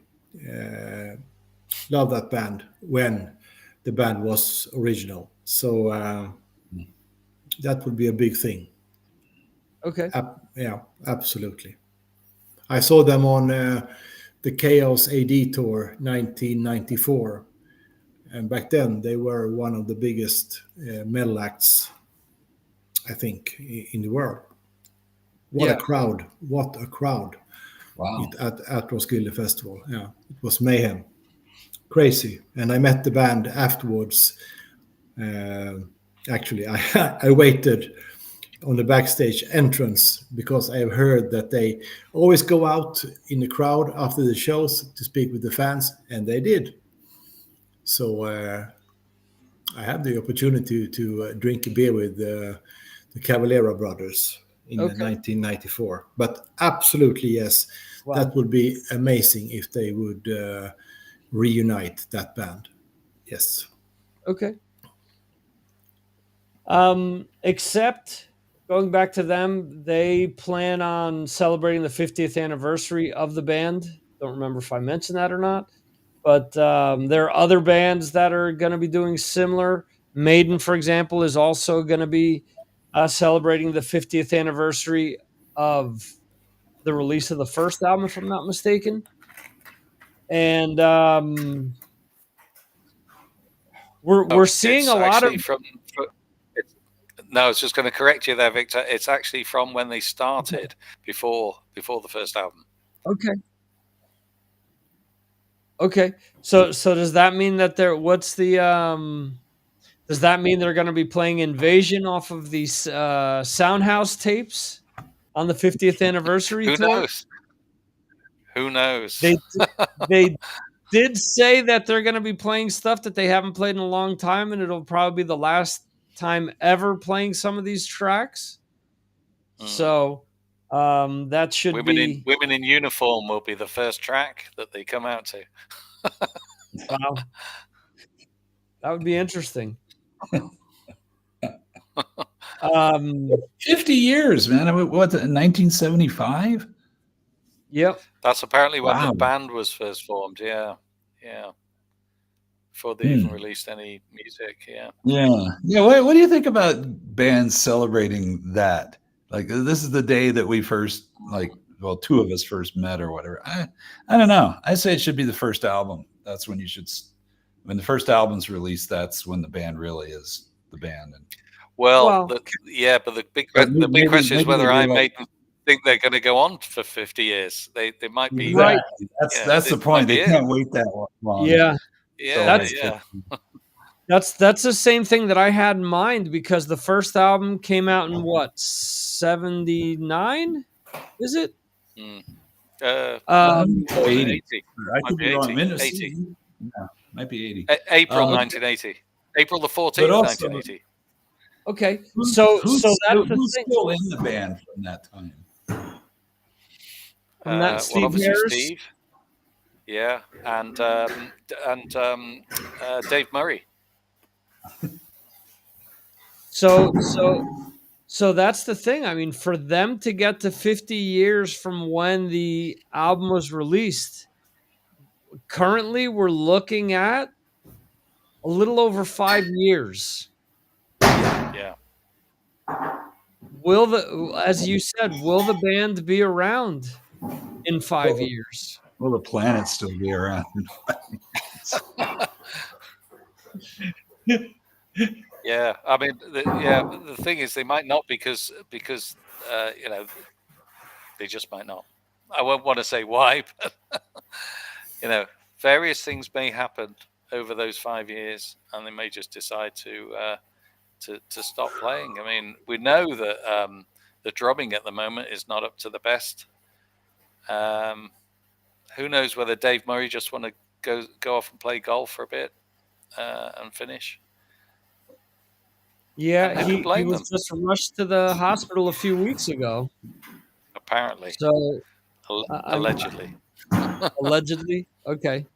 Love that band when the band was original. So that would be a big thing. Okay. Yeah, absolutely. I saw them on the Chaos AD tour 1994. And back then they were one of the biggest metal acts, I think, in the world. What a crowd. What a crowd. Wow. At Roskilde Festival. Yeah, it was mayhem. Crazy. And I met the band afterwards. Actually, I waited on the backstage entrance because I have heard that they always go out in the crowd after the shows to speak with the fans, and they did. So I had the opportunity to drink a beer with the Cavalera brothers in 1994. But absolutely, yes, that would be amazing if they would reunite that band. Yes. Okay. Except going back to them, they plan on celebrating the 50th anniversary of the band. Don't remember if I mentioned that or not. But there are other bands that are going to be doing similar. Maiden, for example, is also going to be celebrating the 50th anniversary of the release of the first album, if I'm not mistaken. And we're seeing it's a lot of. No, I was just going to correct you there, Victor. It's actually from when they started, before the first album. Okay. So does that mean that does that mean they're going to be playing Invasion off of these Soundhouse tapes on the 50th anniversary Who tour? knows? Who knows? They did say that they're going to be playing stuff that they haven't played in a long time, and it'll probably be the last time ever playing some of these tracks. So that should be Women in Uniform will be the first track that they come out to. Wow. That would be interesting. 50 years, man. What, 1975? Yep. That's apparently when the band was first formed. Yeah. Before they even released any music. Yeah. What do you think about bands celebrating that? Like, this is the day that we first, two of us first met or whatever. I don't know. I say it should be the first album. That's when when the first album's released, that's when the band really is the band. And but the big question is whether I think they're going to go on for 50 years. They might be right. That's the point. They can't wait that long. Yeah. Yeah. That's the same thing that I had in mind, because the first album came out in what, 79? Is it? 80. 80. I could be wrong. 80. Yeah, might be 80. April 1980. April the 14th, 1980. Okay, so who's that's the thing. Still in the band from that time? From that Steve Harris? Steve. Yeah, and Dave Murray. So that's the thing. I mean, for them to get to 50 years from when the album was released, currently we're looking at a little over 5 years. Yeah. As you said, will the band be around in 5 years? Will the planet still be around? Yeah, I mean, the thing is, they might not because they just might not. I won't want to say why, but various things may happen over those 5 years, and they may just decide to stop playing. I mean, we know that the drumming at the moment is not up to the best. Who knows whether Dave Murray just want to go off and play golf for a bit and finish. Yeah, he was just rushed to the hospital a few weeks ago. Apparently. So allegedly. Allegedly? Okay.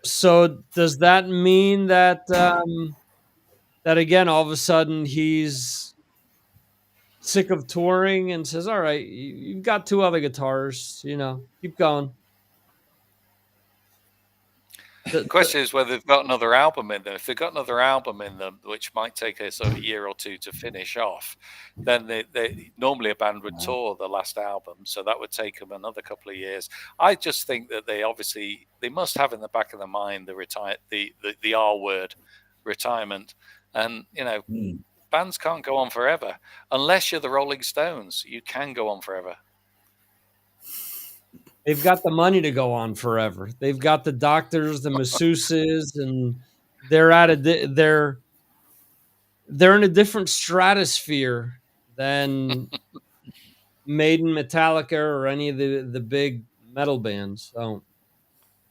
So does that mean that that again, all of a sudden he's sick of touring and says, all right, you've got 2 other guitars, keep going? The question is whether they've got another album in them. If they've got another album in them, which might take a sort of year or 2 to finish off, then they normally a band would tour the last album, so that would take them another couple of years. I just think that they must have in the back of their mind the R word, retirement, and bands can't go on forever unless you're the Rolling Stones. You can go on forever. They've got the money to go on forever. They've got the doctors, the masseuses, and they're in a different stratosphere than Maiden, Metallica, or any of the big metal bands. So,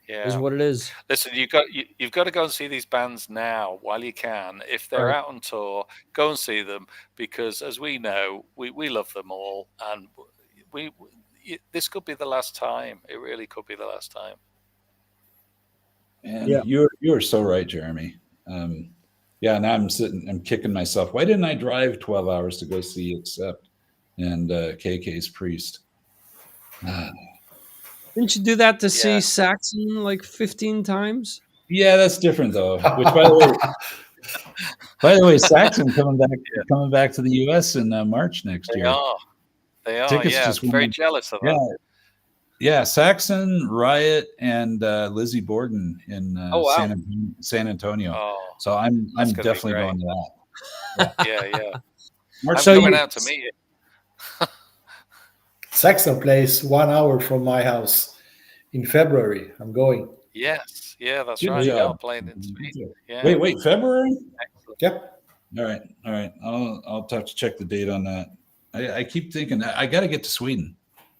is what it is. Listen, you've got to go and see these bands now while you can. If they're out on tour, go and see them, because as we know, we love them all, and this could be the last time. It really could be the last time. And you're so right, Jeremy. Now I'm kicking myself. Why didn't I drive 12 hours to go see Accept and KK's Priest? Didn't you do that to see Saxon like 15 times? Yeah, that's different though. Which, by the way, By the way, Saxon coming back to the U.S. in March next They year. are. They are. Tickets Yeah, just very went. jealous of Yeah, that. yeah. Saxon, Riot, and Lizzie Borden in Oh, wow. San Antonio. Oh, So I'm that's gonna be definitely great. going to that. Yeah, yeah. March I'm So coming you- out to meet you. Saxon plays 1 hour from my house in February. I'm going. Yes, yeah, that's Good right. You job. are playing in Sweden. Yeah. Wait, February? Excellent. Yep. All right. I'll have to check the date on that. I keep thinking I got to get to Sweden.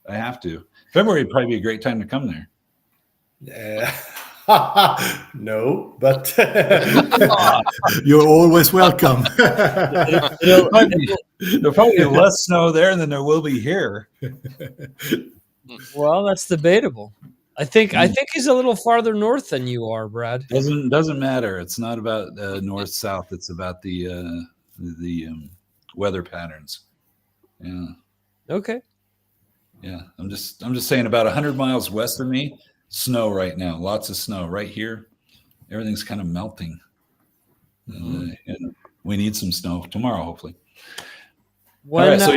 I have to. February would probably be a great time to come there. No, but you're always welcome. There'll probably be less snow there than there will be here. well, that's debatable. I think he's a little farther north than you are, Brad. Doesn't matter. It's not about north south. It's about the weather patterns. Yeah. Okay. Yeah. I'm just saying about 100 miles west of me, snow right now. Lots of snow right here. Everything's kind of melting. And we need some snow tomorrow, hopefully. All right. So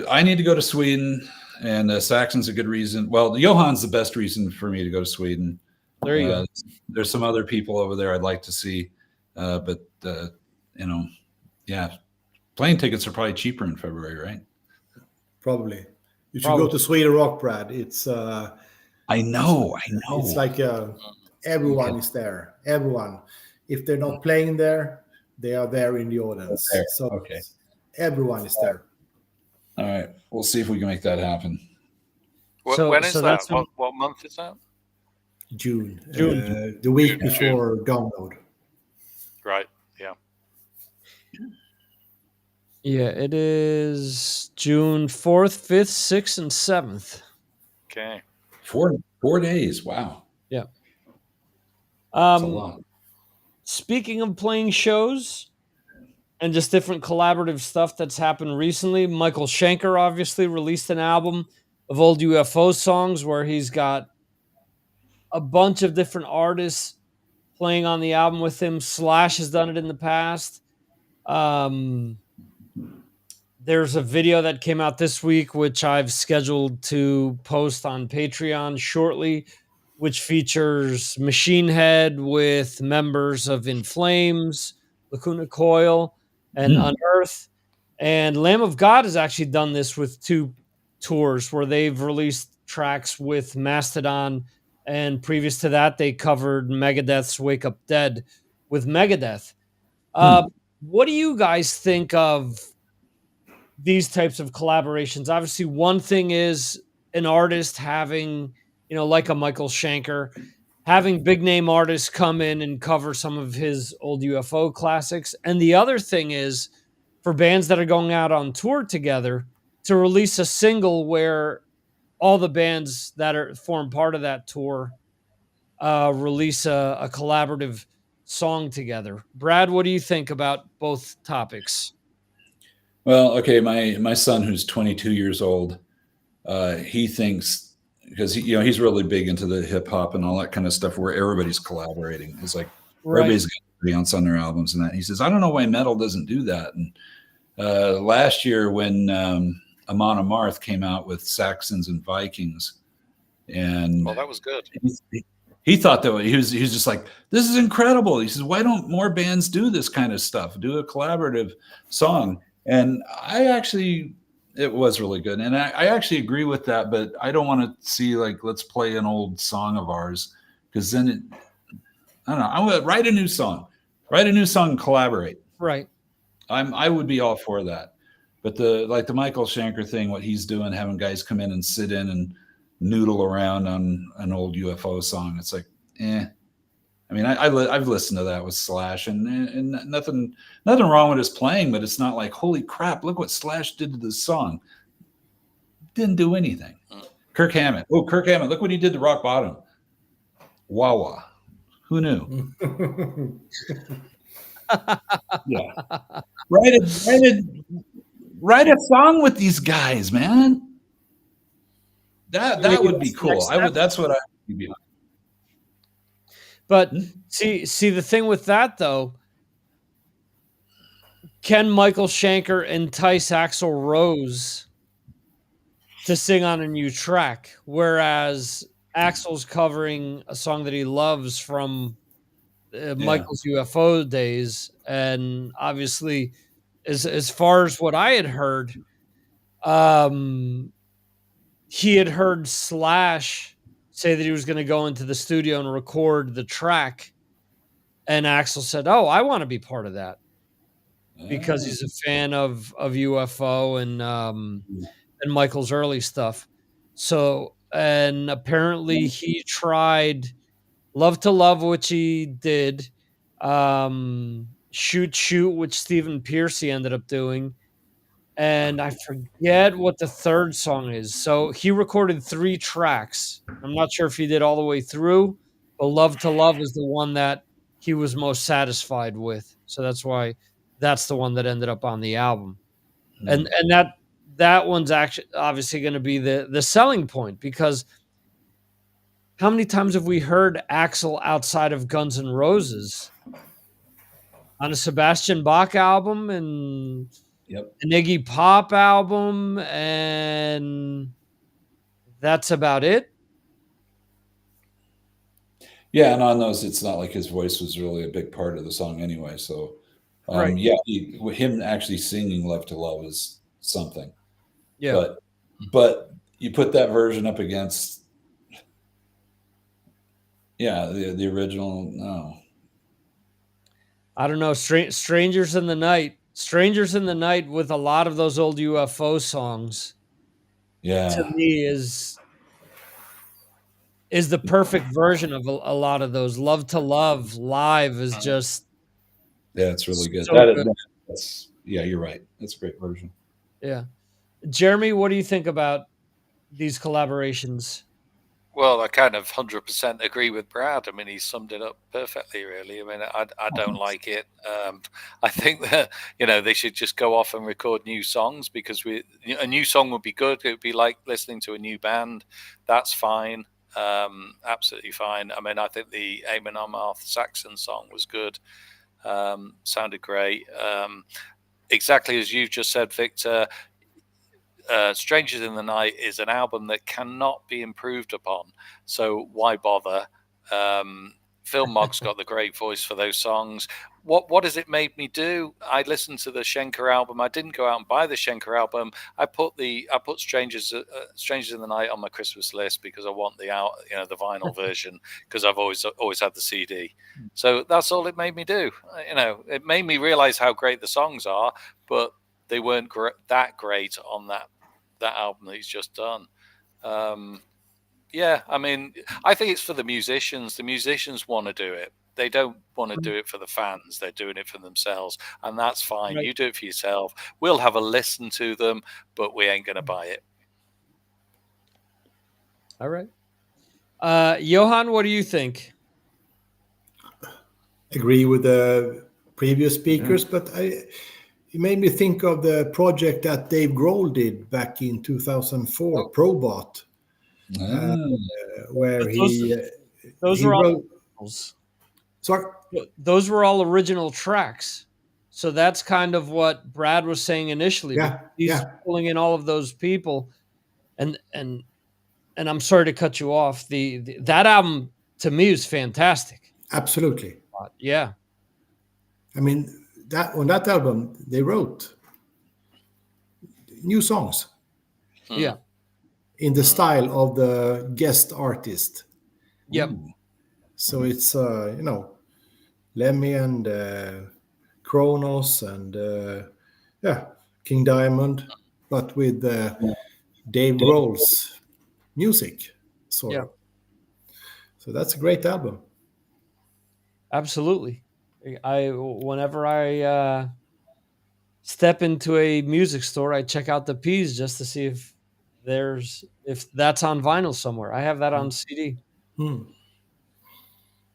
I need to go to Sweden, and Saxon's a good reason. Well, Johann's the best reason for me to go to Sweden. There you go. There's some other people over there I'd like to see, but yeah, plane tickets are probably cheaper in February, right? Probably. You should go to Sweden Rock, Brad. It's I know. It's like everyone is there. Everyone. If they're not playing there, they are there in the audience. There. So Okay. everyone is there. All right. We'll see if we can make that happen. When is that? that's What month is that? June. June. The week before download. Right. Yeah. Yeah, it is June 4th, 5th, 6th, and 7th. Okay. 4 days. Wow. Yeah. That's a lot. Speaking of playing shows and just different collaborative stuff that's happened recently, Michael Schenker obviously released an album of old UFO songs where he's got a bunch of different artists playing on the album with him. Slash has done it in the past. There's a video that came out this week, which I've scheduled to post on Patreon shortly, which features Machine Head with members of In Flames, Lacuna Coil, and Unearth. And Lamb of God has actually done this with 2 tours where they've released tracks with Mastodon. And previous to that, they covered Megadeth's Wake Up Dead with Megadeth. What do you guys think of these types of collaborations? Obviously, one thing is an artist having, like a Michael Schenker, having big name artists come in and cover some of his old UFO classics. And the other thing is for bands that are going out on tour together to release a single where all the bands that form part of that tour release a collaborative song together. Brad, what do you think about both topics? Well, okay, my son, who's 22 years old, he thinks, because he's really big into the hip hop and all that kind of stuff where everybody's collaborating. It's like everybody's got to be on their albums and that. He says, I don't know why metal doesn't do that. And last year when Amon Amarth came out with Saxons and Vikings, and Well, that was good. he thought that he was just like, this is incredible. He says, why don't more bands do this kind of stuff? Do a collaborative song. And it was really good. And I actually agree with that, but I don't want to see like, let's play an old song of ours. Cause then I don't know. I would write a new song, and collaborate. Right. I would be all for that. But the Michael Schenker thing, what he's doing, having guys come in and sit in and noodle around on an old UFO song. It's like, I mean, I've listened to that with Slash, and nothing wrong with his playing, but it's not like, holy crap, look what Slash did to this song. Didn't do anything. Kirk Hammett, look what he did to Rock Bottom. Wah-wah. Who knew? Yeah. Write a song with these guys, man. That would be cool. That's what I would be behind. But see the thing with that though, can Michael Schenker entice Axl Rose to sing on a new track, whereas Axl's covering a song that he loves from Yeah. Michael's UFO days, and obviously, as far as what I had heard, um, he had heard Slash say that he was going to go into the studio and record the track, and Axl said, "Oh, I want to be part of that," because Ah, he's a fan of UFO and Michael's early stuff. So, and apparently he tried Love to Love, which he did, Shoot Shoot, which Stephen Pearcy ended up doing, and I forget what the third song is. So he recorded 3 tracks. I'm not sure if he did all the way through, but Love to Love is the one that he was most satisfied with. So that's why that's the one that ended up on the album. And that one's actually obviously gonna be the selling point, because how many times have we heard Axl outside of Guns N' Roses? On a Sebastian Bach album and yep. an Iggy Pop album, and that's about it? Yeah, and on those, it's not like his voice was really a big part of the song anyway. So, Right. yeah, him actually singing "Love to Love" is something. Yeah. But you put that version up against, yeah, the original. No, I don't know, Strangers in the Night. Strangers in the Night with a lot of those old UFO songs, to yeah, me, is the perfect version of a lot of those. Love to Love live is just yeah, it's really good. so good. That's yeah, you're right. That's a great version. Yeah. Jeremy, what do you think about these collaborations? Well, I kind of 100% agree with Brad. I mean, he summed it up perfectly, really. I mean, I don't like it. I think that, they should just go off and record new songs, because a new song would be good. It would be like listening to a new band. That's fine. Absolutely fine. I mean, I think the Eamon Amarth Saxon song was good. Sounded great. Exactly as you've just said, Victor. Strangers in the Night is an album that cannot be improved upon, so why bother? Phil Mogg's got the great voice for those songs. What has it made me do? I listened to the Schenker album. I didn't go out and buy the Schenker album. I put Strangers in the Night on my Christmas list because I want the vinyl version, because I've always had the CD. So that's all it made me do. It made me realize how great the songs are, but they weren't that great on that album that he's just done. Yeah, I mean, I think it's for the musicians. The musicians want to do it. They don't want to do it for the fans. They're doing it for themselves, and that's fine. Right. You do it for yourself. We'll have a listen to them, but we ain't going to buy it. All right. Johan, what do you think? Agree with the previous speakers, but it made me think of the project that Dave Grohl did back in 2004, Probot, where those he were all wrote. originals. Sorry. Those were all original tracks. So that's kind of what Brad was saying initially. Yeah, He's pulling in all of those people, and I'm sorry to cut you off. That album to me is fantastic. Absolutely. Yeah. I mean, that on that album they wrote new songs. Yeah. In the style of the guest artist. Yep. So it's Lemmy and Kronos and King Diamond, but with Dave Grohl's music, sort of. So that's a great album. Absolutely. Whenever I step into a music store, I check out the P's just to see if that's on vinyl somewhere. I have that on CD.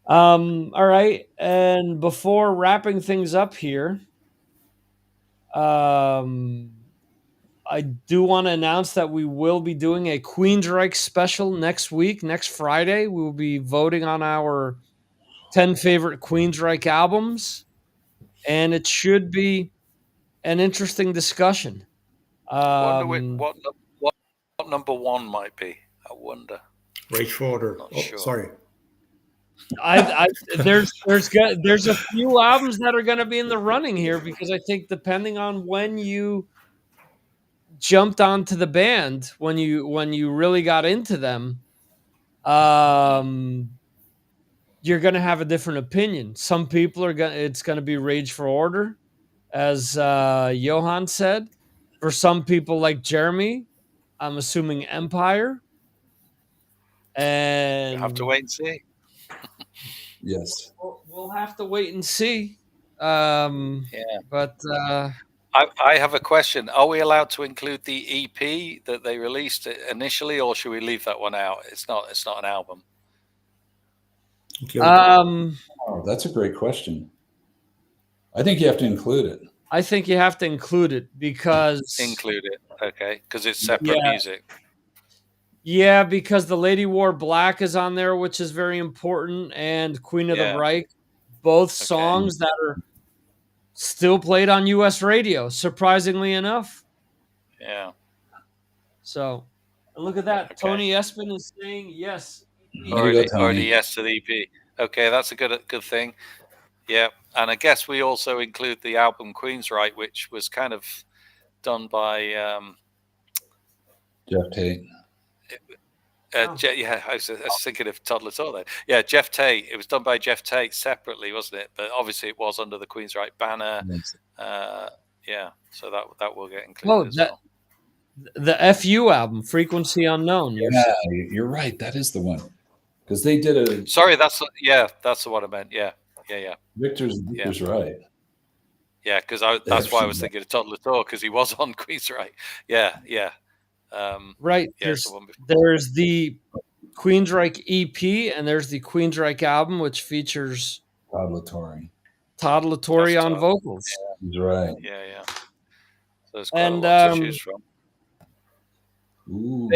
All right, and before wrapping things up here, I do want to announce that we will be doing a Queensryche special next week. Next Friday, we will be voting on our 10 favorite Queensryche albums, and it should be an interesting discussion. I wonder what number one might be. I wonder. Rage for Order. Not Oh, sure. sorry. There's a few albums that are going to be in the running here, because I think depending on when you jumped onto the band, when you really got into them, you're going to have a different opinion. Some people it's going to be Rage for Order, as Johan said. For some people like Jeremy, I'm assuming Empire. And You have to wait and see. Yes. We'll have to wait and see. Yeah. But I have a question. Are we allowed to include the EP that they released initially, or should we leave that one out? It's not an album. Oh, that's a great question. I think you have to include it. I think you have to include it because Okay, because it's separate music. Yeah, because The Lady Wore Black is on there, which is very important, and Queen of the Reich, both songs that are still played on U.S. radio, surprisingly enough. Yeah. So, and look at that. Okay. Tony Espen is saying yes. Already yes to the EP. Okay, that's a good thing. Yeah, and I guess we also include the album Queensryche, which was kind of done by Jeff Tate. I was thinking of Toddler Talk there. Yeah, Jeff Tate. It was done by Jeff Tate separately, wasn't it? But obviously it was under the Queensryche banner. So that will get included as well. The FU album, Frequency Unknown. Yeah, you're right. That is the one. Because they did a... Sorry, that's the one I meant. Yeah. Victor's right. Yeah, because that's why I was thinking of Toddler Talk, because he was on Queensryche. Yeah. Right. There's the Queensryche EP, and there's the Queensryche album, which features Todd LaTorre on vocals. Yeah, he's right. Yeah. So there's quite a lot to choose from. Ooh,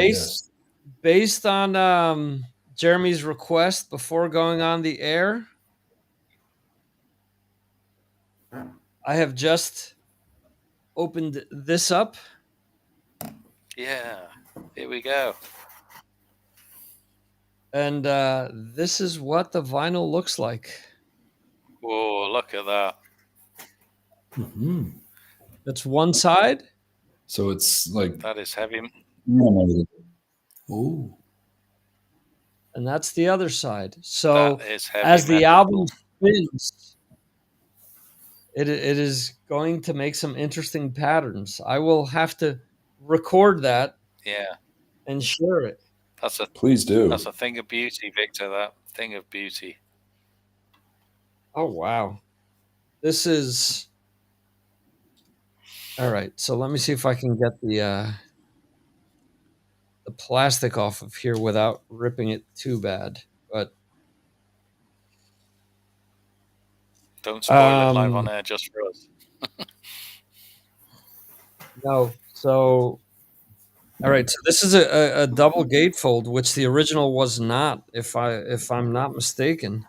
based on Jeremy's request before going on the air, I have just opened this up. Yeah, here we go. And this is what the vinyl looks like. Whoa, look at that. Mm-hmm. That's one side. So it's like... That is heavy. Oh. And that's the other side. So as the album spins, it is going to make some interesting patterns. I will have to record that. Yeah. And share it. Please do. That's a thing of beauty, Victor. That thing of beauty. Oh wow. This is all right. So let me see if I can get the plastic off of here without ripping it too bad. But don't spoil it live on air just for us. No. So all right, so this is a double gatefold, which the original was not, if I'm not mistaken.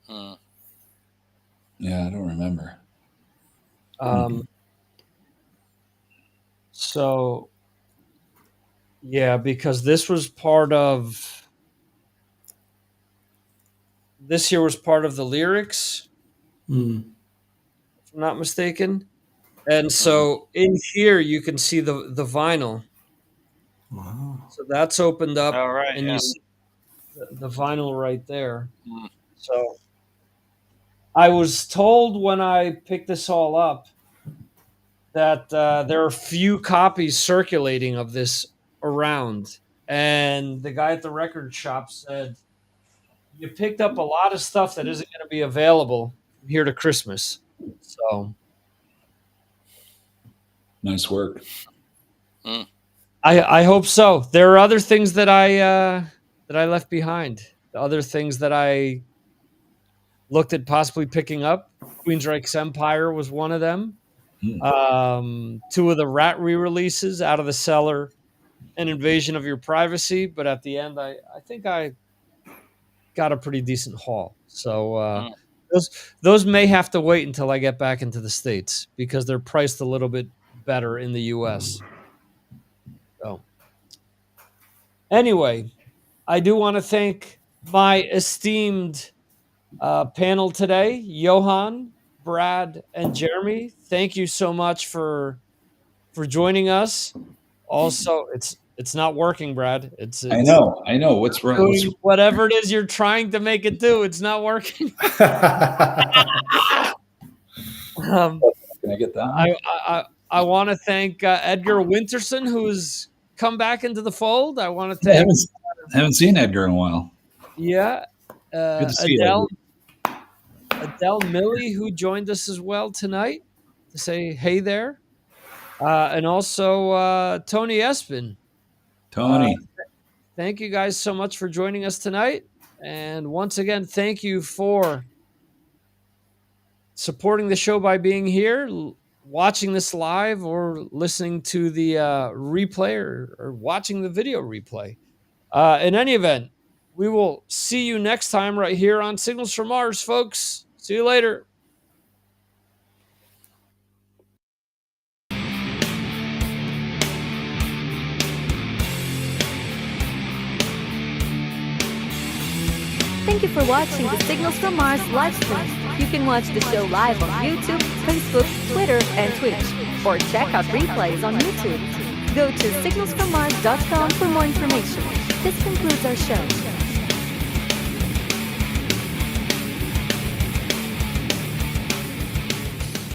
Hmm. Yeah, I don't remember. So yeah, because this year was part of the lyrics, if I'm not mistaken. And so in here you can see the vinyl. Wow. So that's opened up, all right, and you see the vinyl right there. Mm. So I was told when I picked this all up that there are few copies circulating of this around. And the guy at the record shop said, you picked up a lot of stuff that isn't going to be available from here to Christmas. So... Nice work. I hope so. There are other things that I left behind. The other things that I looked at possibly picking up. Queensryche's Empire was one of them. Two of the Rat re-releases, Out of the Cellar and Invasion of Your Privacy. But at the end, I think I got a pretty decent haul. So Those may have to wait until I get back into the States because they're priced a little bit better in the US. So anyway, I do want to thank my esteemed panel today, Johan, Brad, and Jeremy. Thank you so much for joining us. Also, it's not working, Brad. I know. What's wrong? Doing whatever it is you're trying to make it do, it's not working. Can I get that? I want to thank Edgar Winterson, who's come back into the fold. I want to I thank haven't seen Edgar in a while. Yeah. Good to see you, Adele Millie, who joined us as well tonight to say hey there. And also Tony Espin. Tony. Thank you guys so much for joining us tonight. And once again, thank you for supporting the show by being here, watching this live, or listening to the replay or watching the video replay. In any event, we will see you next time right here on Signals from Mars, folks. See you later. Thank you for watching the Signals from Mars live stream. You can watch the show live on YouTube, Facebook, Twitter, and Twitch, or check out replays on YouTube. Go to signalsfrommars.com for more information. This concludes our show.